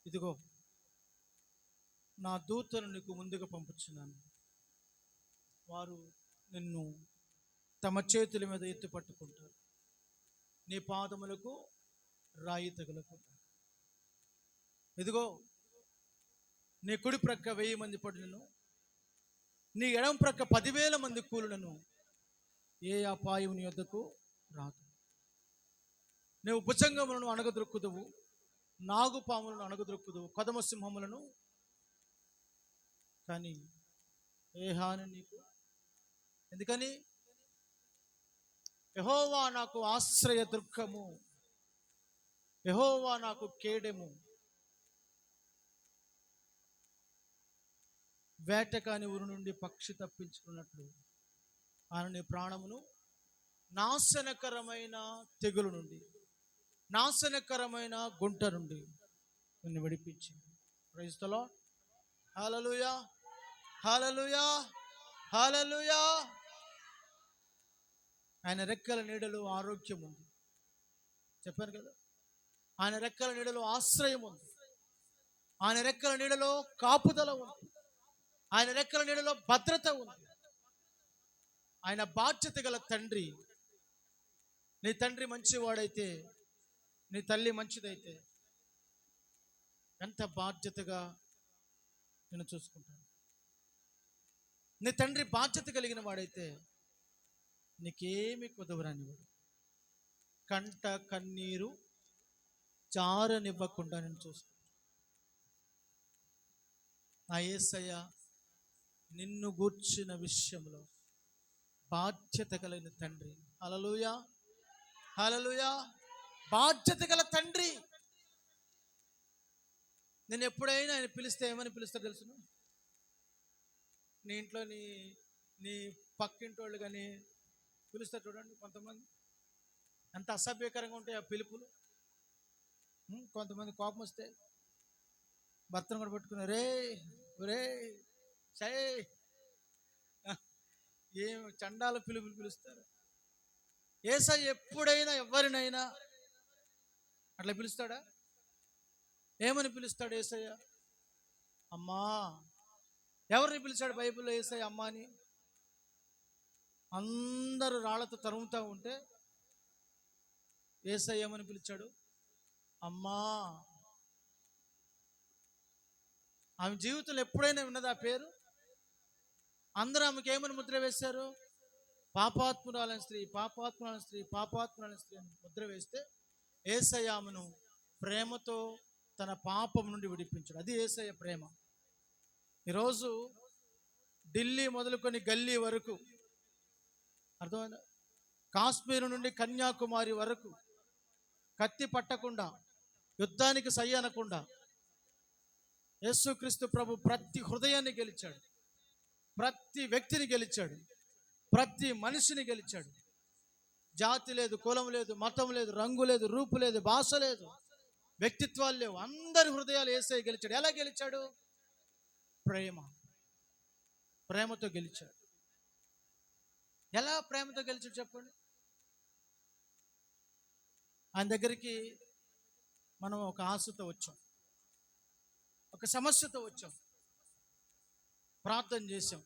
ఇదిగో నా దూతను నీకు ముందుగా పంపుచున్నాను. వారు నిన్ను తమ చేతుల మీద ఎత్తి పట్టుకుంటారు, నీ పాదములకు రాయి తగులుకుంటారు. ఇదిగో నీ కుడి ప్రక్క 1000 మంది పడులను, నీ ఎడమ ప్రక్క 10,000 మంది కూలులను, ఏ అపాయం నీ యొద్దకు రాదు. నువ్వు భుజంగములను అణగదొక్కుదువు, నాగుపాములను అణగదొక్కుదువు, కొదమ సింహములను, కానీ ఏ హాని నీకు. ఎందుకని? యెహోవా నాకు ఆశ్రయ దుర్గము, యెహోవా నాకు కేడెము. వేటకాని ఊరు నుండి పక్షి తప్పించుకున్నట్లు ఆయన నీ ప్రాణమును నాశనకరమైన తెగులు నుండి, నాశనకరమైన గుంట నుండి నిన్ను విడిపించింది. Praise the lord. Hallelujah, hallelujah, hallelujah. ఆయన రెక్కల నీడలో ఆరోగ్యం ఉంది. చెప్పాను కదా, ఆయన రెక్కల నీడలో ఆశ్రయం ఉంది, ఆయన రెక్కల నీడలో కాపుదల ఉంది, ఆయన రెక్కల నీడలో భద్రత ఉంది. ఆయన బాధ్యత గల తండ్రి. నీ తండ్రి మంచివాడైతే, నీ తల్లి మంచిదైతే ఎంత బాధ్యతగా నేను చూసుకుంటాను. నీ తండ్రి బాధ్యత కలిగిన వాడైతే నీకేమి కుదవరానివాడు. కంట కన్నీరు జారనివ్వకుండా నేను చూసుకుంటాను. నా యేసయ్య నిన్ను గూర్చిన విషయంలో బాధ్యత కలిగిన తండ్రి. హల్లెలూయా, హల్లెలూయా. బాధ్యత గల తండ్రి. నేను ఎప్పుడైనా ఆయన పిలిస్తే ఏమని పిలుస్తా తెలుసును? నీ ఇంట్లో నీ నీ పక్కింటి వాళ్ళు కానీ పిలుస్తారు చూడండి, కొంతమంది ఎంత అసభ్యకరంగా ఉంటాయి ఆ పిలుపులు. కొంతమంది కోపం వస్తే భర్తను కూడా పట్టుకుని రే ఒరే సై, ఏం చండాల పిలుపులు పిలుస్తారు. యేసయ్య ఎప్పుడైనా ఎవరినైనా అట్లా పిలుస్తాడా? ఏమని పిలుస్తాడు యేసయ్య? అమ్మా. ఎవరిని పిలిచాడు బైబిల్లో యేసయ్య అమ్మా అని? అందరూ రాళ్లతో తరుముతూ ఉంటే యేసయ్య ఏమని పిలిచాడు? అమ్మా. ఆమె జీవితంలో ఎప్పుడైనా విన్నది ఆ పేరు? అందరూ ఆమెకి ఏమని ముద్ర వేశారు? పాపాత్మురాలైన స్త్రీ, పాపాత్మురాలైన స్త్రీ, పాపాత్మురాలైన స్త్రీ అని ముద్ర వేస్తే యేసయ్య ఆమెను ప్రేమతో తన పాపం నుండి విడిపించాడు. అది యేసయ్య ప్రేమ. ఈరోజు ఢిల్లీ మొదలుకొని గల్లీ వరకు, అర్థమైందా? కాశ్మీర్ నుండి కన్యాకుమారి వరకు కత్తి పట్టకుండా, యుద్ధానికి సై అనకుండా యేసుక్రీస్తు ప్రభు ప్రతి హృదయాన్ని గెలిచాడు, ప్రతి వ్యక్తిని గెలిచాడు, ప్రతి మనిషిని గెలిచాడు. జాతి లేదు, కులం లేదు, మతం లేదు, రంగు లేదు, రూపు లేదు, భాష లేదు, వ్యక్తిత్వాలు లేవు, అందరి హృదయాలు యేసయ్య గెలిచాడు. ఎలా గెలిచాడు? ప్రేమతో గెలిచాడు. ఎలా ప్రేమతో గెలిచాడు చెప్పండి? ఆయన దగ్గరికి మనం ఒక ఆశతో వచ్చాం, ఒక సమస్యతో వచ్చాం, ప్రార్థన చేశాం.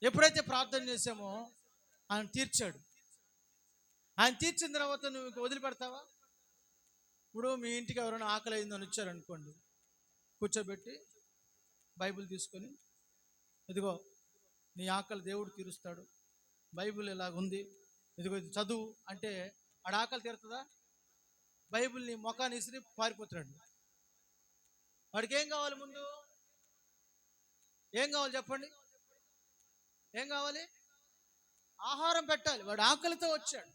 ఎప్పుడైతే ప్రార్థన చేశామో ఆయన తీర్చాడు. ఆయన తీర్చిన తర్వాత నువ్వు వదిలిపెడతావా? ఇప్పుడు మీ ఇంటికి ఎవరైనా ఆకలి అయిందని వచ్చారనుకోండి, కూర్చోబెట్టి బైబిల్ తీసుకొని, ఇదిగో నీ ఆకలి దేవుడు తీరుస్తాడు, బైబిల్ ఇలాగుంది, ఇదిగో ఇది చదువు అంటే ఆడ ఆకలి తీరుతుందా? బైబిల్ని మొఖాన్ని ఇసిరి పారిపోతాడు. వాడికి ఏం కావాలి? ముందు ఏం కావాలి చెప్పండి? ఏం కావాలి? ఆహారం పెట్టాలి. వాడు ఆకలితో వచ్చాడు,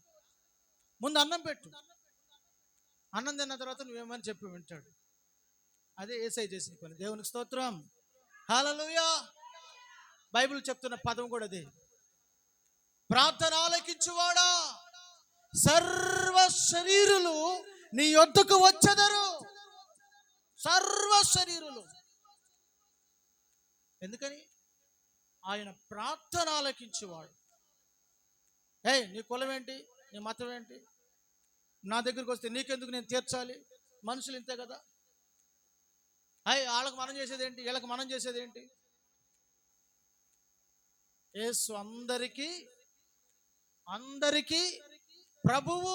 ముందు అన్నం పెట్టు. అన్నం తిన్న తర్వాత నువ్వేమని చెప్పి వింటాడు. అదే యేసయ్య చేసిన పని. దేవునికి స్తోత్రం, హల్లెలూయా. బైబిల్ చెప్తున్న పదం కూడా అదే. ప్రార్థన ఆలకించువాడా, సర్వ శరీరులు నీ యొద్దకు వచ్చెదరు. సర్వ శరీరులు. ఎందుకని? ఆయన ప్రార్థన ఆలకించేవాడు. నీ కులం ఏంటి, నీ మతం ఏంటి, నా దగ్గరికి వస్తే నీకెందుకు నేను తీర్చాలి? మనుషులు ఇంతే కదా. వాళ్ళకి మనం చేసేది ఏంటి, వీళ్ళకి మనం చేసేది ఏంటి? యేసు అందరికీ ప్రభువు,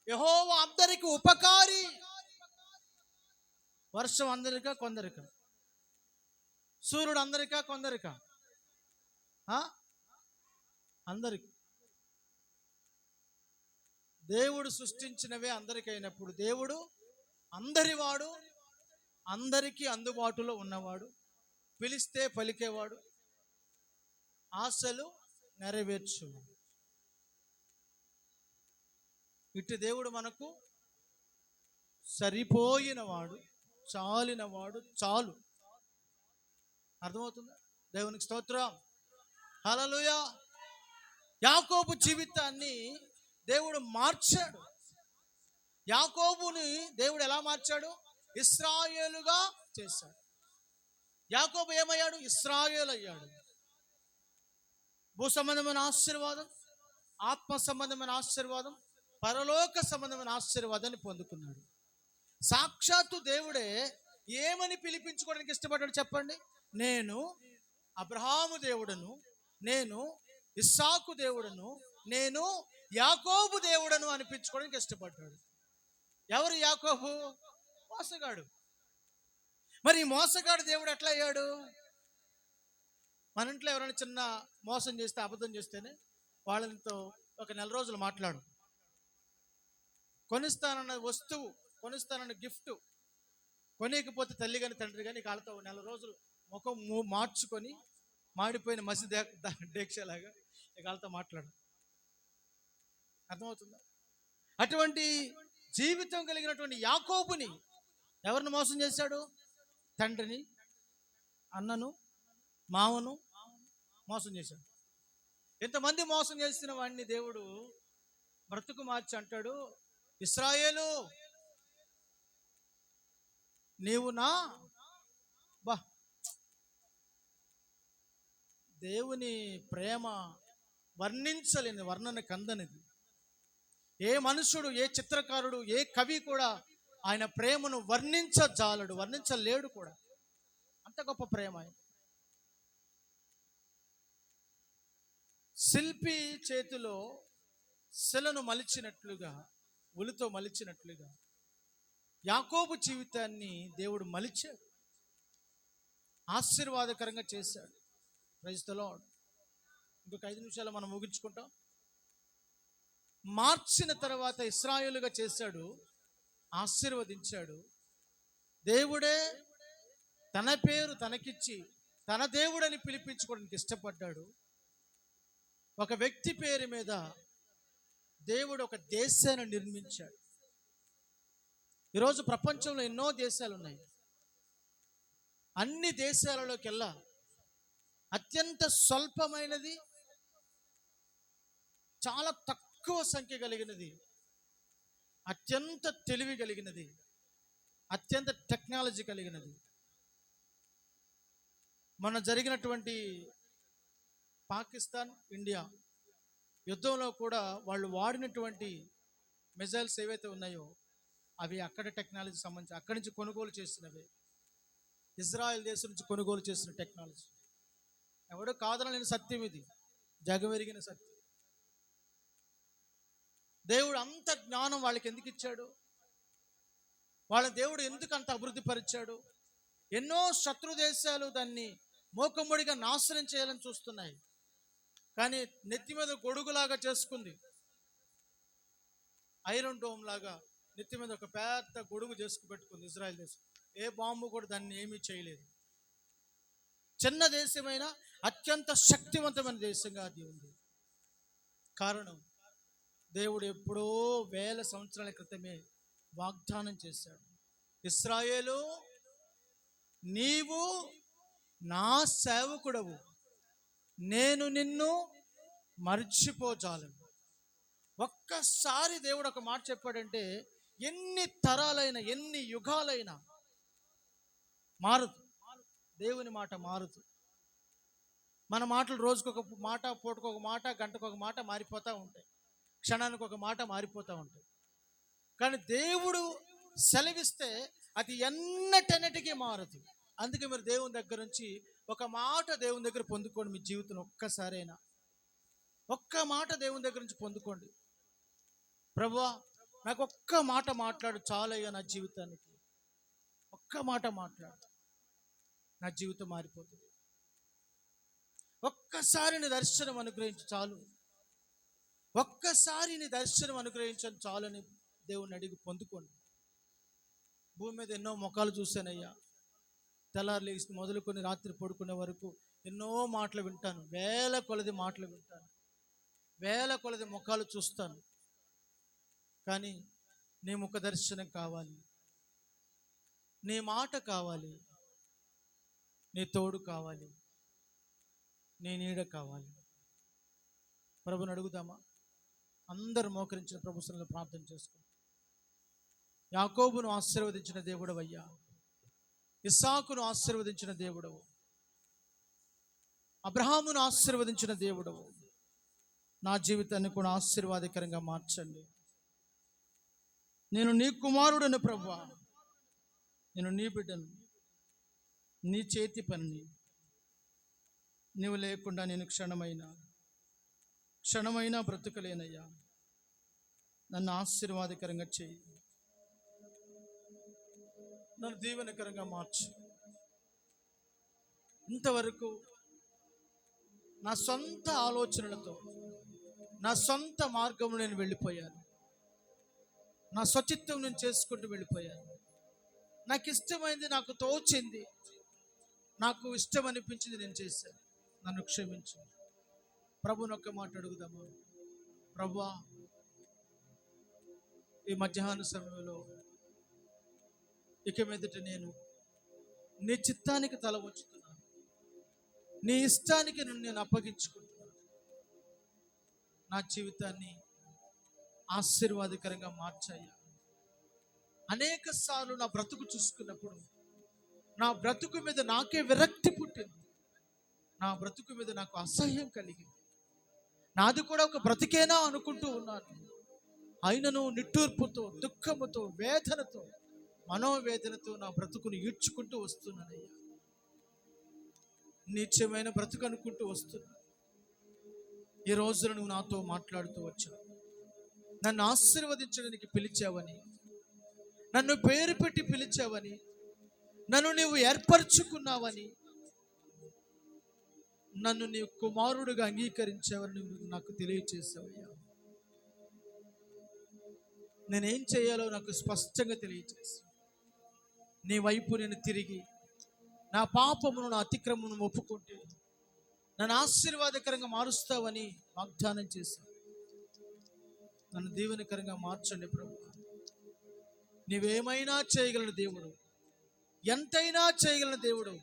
యెహోవా అందరికీ ఉపకారి. వర్షం అందరికా కొందరికా? సూర్యుడు అందరికా కొందరికా? అందరికి. దేవుడు సృష్టించినవే అందరికీ అయినప్పుడు దేవుడు అందరివాడు, అందరికీ అందుబాటులో ఉన్నవాడు, పిలిస్తే పలికేవాడు, ఆశలు నెరవేర్చువాడు. ఇటు దేవుడు మనకు సరిపోయినవాడు, చాలినవాడు. చాలు. అర్థమవుతుందా? దేవునికి స్తోత్రం, హల్లెలూయా. యాకోబు జీవితాన్ని దేవుడు మార్చాడు. యాకోబుని దేవుడు ఎలా మార్చాడు? ఇశ్రాయేలుగా చేశాడు. యాకోబు ఏమయ్యాడు? ఇశ్రాయేలు అయ్యాడు. భూ సంబంధమైన ఆశీర్వాదం, ఆత్మ సంబంధమైన ఆశీర్వాదం, పరలోక సంబంధమైన ఆశీర్వాదాన్ని పొందుకున్నాడు. సాక్షాత్తు దేవుడే ఏమని పిలిపించుకోవడానికి ఇష్టపడ్డాడు చెప్పండి? నేను అబ్రహాము దేవుడను, నేను ఇస్సాకు దేవుడను, నేను యాకోబు దేవుడను అనిపించుకోవడానికి ఇష్టపడ్డాడు. ఎవరు యాకోబు? మోసగాడు. మరి ఈ మోసగాడు దేవుడు ఎట్లా అయ్యాడు? మన ఇంట్లో ఎవరైనా చిన్న మోసం చేస్తే, అబద్ధం చేస్తేనే వాళ్ళతో ఒక నెల రోజులు మాట్లాడు. కొనిస్తానన్న వస్తువు, కొనిస్తానన్న గిఫ్ట్ కొనియకపోతే తల్లి కానీ తండ్రి కానీ వాళ్ళతో నెల రోజులు ముఖం మార్చుకొని మాడిపోయిన మసి డేక్షలాగా వాళ్ళతో మాట్లాడు. అర్థమవుతుందా? అటువంటి జీవితం కలిగినటువంటి యాకోబుని ఎవరిని మోసం చేశాడు? తండ్రిని, అన్నను, మామను మోసం చేశాడు. ఇంతమంది మోసం చేసిన వాడిని దేవుడు బ్రతుకు మార్చి అంటాడు, ఇశ్రాయేలు నీవు నా దేవుని ప్రేమ వర్ణించలేని, వర్ణన కందనిది. ఏ మనుషుడు, ఏ చిత్రకారుడు, ఏ కవి కూడా ఆయన ప్రేమను వర్ణించజాలడు, వర్ణించలేడు కూడా. అంత గొప్ప ప్రేమ ఆయన. శిల్పి చేతిలో శిలను మలిచినట్లుగా, ఉలితో మలిచినట్లుగా యాకోబు జీవితాన్ని దేవుడు మలిచాడు, ఆశీర్వాదకరంగా చేశాడు. Praise the lord. ఇంకొక 5 నిమిషాలు మనం ముగించుకుంటాం. మార్చిన తర్వాత ఇశ్రాయేలుగా చేశాడు, ఆశీర్వదించాడు. దేవుడే తన పేరు తనకిచ్చి తన దేవుడని పిలిపించుకోవడానికి ఇష్టపడ్డాడు. ఒక వ్యక్తి పేరు మీద దేవుడు ఒక దేశాన్ని నిర్మించాడు. ఈరోజు ప్రపంచంలో ఎన్నో దేశాలు ఉన్నాయి. అన్ని దేశాలలోకెల్లా అత్యంత స్వల్పమైనది, చాలా తక్కువ సంఖ్య కలిగినది, అత్యంత తెలివి కలిగినది, అత్యంత టెక్నాలజీ కలిగినది. మొన్న జరిగినటువంటి పాకిస్తాన్ ఇండియా యుద్ధంలో కూడా వాళ్ళు వాడినటువంటి మిజైల్స్ ఏవైతే ఉన్నాయో అవి అక్కడ టెక్నాలజీ సంబంధించి అక్కడి నుంచి కొనుగోలు చేసినవి. ఇజ్రాయెల్ దేశం నుంచి కొనుగోలు చేసిన టెక్నాలజీ. ఎవడో కాదనలేని సత్యం ఇది, జగమెరిగిన సత్యం. దేవుడు అంత జ్ఞానం వాళ్ళకి ఎందుకు ఇచ్చాడు? వాళ్ళ దేవుడు ఎందుకు అంత అభివృద్ధి పరిచాడు? ఎన్నో శత్రు దేశాలు దాన్ని మోకమ్మడిగా నాశనం చేయాలని చూస్తున్నాయి, కానీ నెత్తి మీద గొడుగులాగా చేసుకుంది. ఐరన్ డోమ్ లాగా నెత్తి మీద ఒక పెద్ద గొడుగు చేసుకు పెట్టుకుంది ఇజ్రాయెల్ దేశం. ఏ బాంబు కూడా దాన్ని ఏమీ చేయలేదు. చిన్న దేశమైన అత్యంత శక్తివంతమైన దేశంగా అది ఉంది. కారణం, దేవుడు ఎప్పుడో 1000 సంవత్సరాల క్రితమే వాగ్దానం చేశాడు, ఇశ్రాయేలు నీవు నా సేవకుడవు, నేను నిన్ను మర్చిపోజాలను. ఒక్కసారి దేవుడు ఒక మాట చెప్పాడంటే ఎన్ని తరాలైనా ఎన్ని యుగాలైనా మారదు. దేవుని మాట మారదు. మన మాటలు రోజుకొక మాట, పూటకొక మాట, గంటకొక మాట మారిపోతూ ఉంటాయి, క్షణానికి ఒక మాట మారిపోతూ ఉంటాయి. కానీ దేవుడు సెలవిస్తే అది ఎన్నటెన్నటికీ మారదు. అందుకే మీరు దేవుని దగ్గర నుంచి ఒక మాట దేవుని దగ్గర పొందుకోండి. మీ జీవితంలో ఒక్కసారైనా ఒక్క మాట దేవుని దగ్గర నుంచి పొందుకోండి. ప్రభువా, నాకు ఒక్క మాట మాట్లాడు చాలయ్యా, నా జీవితానికి ఒక్క మాట మాట్లాడు, నా జీవితం మారిపోతుంది. ఒక్కసారి నీ దర్శనం అనుగ్రహించి చాలు, ఒక్కసారి నీ దర్శనం అనుగ్రహించని చాలని దేవుని అడిగి పొందుకోండి. భూమి మీద ఎన్నో ముఖాలు చూశానయ్యా, తెల్లారు లేచి మొదలుకొని రాత్రి పడుకునే వరకు ఎన్నో మాటలు వింటాను, వేల కొలది మాటలు వింటాను, వేల కొలది ముఖాలు చూస్తాను. కానీ నీ ముఖ దర్శనం కావాలి, నీ మాట కావాలి, నీ తోడు కావాలి, నీ నీడ కావాలి. ప్రభుని అడుగుదామా? అందరూ మోకరించిన ప్రభు సన్నిధిలో ప్రార్థన చేసుకుంటాం. యాకోబును ఆశీర్వదించిన దేవుడవయ్యా, ఇస్సాకును ఆశీర్వదించిన దేవుడవు, అబ్రహామును ఆశీర్వదించిన దేవుడవు, నా జీవితాన్ని కూడా ఆశీర్వాదకరంగా మార్చండి. నేను నీ కుమారుడను ప్రభువా, నేను నీ బిడ్డను, నీ చేతి పని. నీవు లేకుండా నేను క్షణమైనా బ్రతుకలేనయ్యా. నన్ను ఆశీర్వాదకరంగా చేయి, నన్ను దీవెనకరంగా మార్చు. ఇంతవరకు నా సొంత ఆలోచనలతో, నా సొంత మార్గంలో నేను వెళ్ళిపోయాను, నా స్వచిత్తం నేను చేసుకుంటూ వెళ్ళిపోయాను. నాకు ఇష్టమైంది, నాకు తోచింది, నాకు ఇష్టం అనిపించింది నేను చేశాను. నన్ను క్షమించు. ప్రభుని ఒక్క మాట అడుగుదామా? ప్రభువా, ఈ మధ్యాహ్న సమయంలో ఇక మీదట నేను నీ చిత్తానికి తల వంచుతున్నాను, నీ ఇష్టానికి నేను అప్పగించుకుంటున్నాను. నా జీవితాన్ని ఆశీర్వాదకరంగా మార్చాయ్యా. అనేక సార్లు నా బ్రతుకు చూసుకున్నప్పుడు నా బ్రతుకు మీద నాకే విరక్తి పుట్టింది, నా బ్రతుకు మీద నాకు అసహ్యం కలిగింది. నాది కూడా ఒక బ్రతికేనా అనుకుంటూ ఉన్నాను. అయినను నిట్టూర్పుతో, దుఃఖముతో, వేదనతో, మనోవేదనతో నా బ్రతుకును ఈడ్చుకుంటూ వస్తున్నానయ్యా. నీచమైన బ్రతుకు అనుకుంటూ వస్తున్నాను. ఈ రోజున నువ్వు నాతో మాట్లాడుతూ వచ్చావు. నన్ను ఆశీర్వదించడానికి పిలిచావని, నన్ను పేరు పెట్టి పిలిచావని, నన్ను నీవు ఏర్పరచుకున్నావని, నన్ను నీ కుమారుడుగా అంగీకరించావని నువ్వు నాకు తెలియచేసావయ్యా. నేనేం చేయాలో నాకు స్పష్టంగా తెలియచేసి నీ వైపు నేను తిరిగి నా పాపమును నా అతిక్రమమును ఒప్పుకుంటే నన్ను ఆశీర్వాదకరంగా మారుస్తావని వాగ్దానం చేశాను. నన్ను దీవెనకరంగా మార్చండి ప్రభు. నీవేమైనా చేయగలను దేవుడు, ఎంతైనా చేయగలను దేవుడు,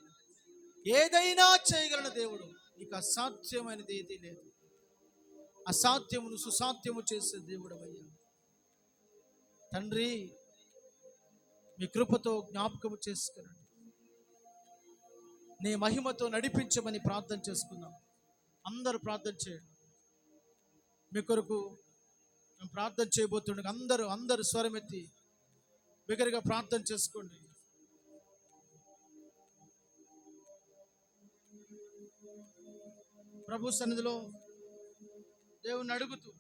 ఏదైనా చేయగలను దేవుడు. నీకు అసాధ్యమైనది ఏదీ లేదు. అసాధ్యమును సుసాధ్యము చేసే దేవుడు అయ్యా. తండ్రి, మీ కృపతో జ్ఞాపకము చేసుకునండి. నీ మహిమతో నడిపించమని ప్రార్థన చేసుకుందాం. అందరూ ప్రార్థన చేయండి. మీ కొరకు మేము ప్రార్థన చేయబోతుండగా అందరూ స్వరమెత్తి బిగ్గరగా ప్రార్థన చేసుకోండి. ప్రభు సన్నిధిలో దేవుని అడుగుతూ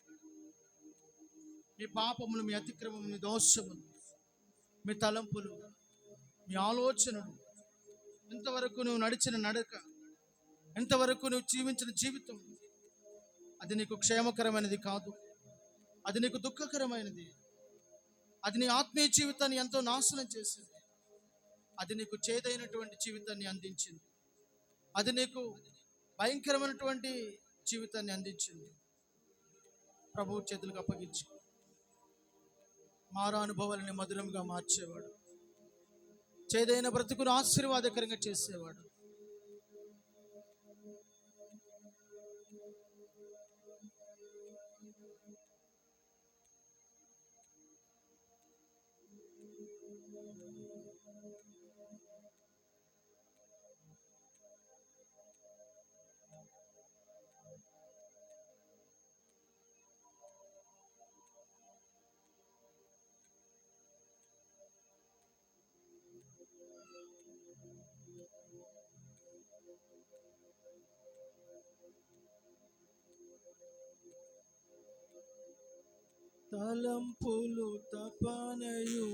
మీ పాపములు, మీ అతిక్రమము, మీ దోషములు, మీ తలంపులు, మీ ఆలోచనలు, ఎంతవరకు నువ్వు నడిచిన నడక, ఎంతవరకు నువ్వు జీవించిన జీవితం, అది నీకు క్షేమకరమైనది కాదు. అది నీకు దుఃఖకరమైనది. అది నీ ఆత్మీయ జీవితాన్ని ఎంతో నాశనం చేసింది. అది నీకు చేదైనటువంటి జీవితాన్ని అందించింది. అది నీకు భయంకరమైనటువంటి జీవితాన్ని అందించింది. ప్రభువు చేతులకు అప్పగించి మారా అనుభవాలని మధురంగా మార్చేవాడు, చేదైన బ్రతుకును ఆశీర్వాదకరంగా చేసేవాడు. తలంపులు తపనయు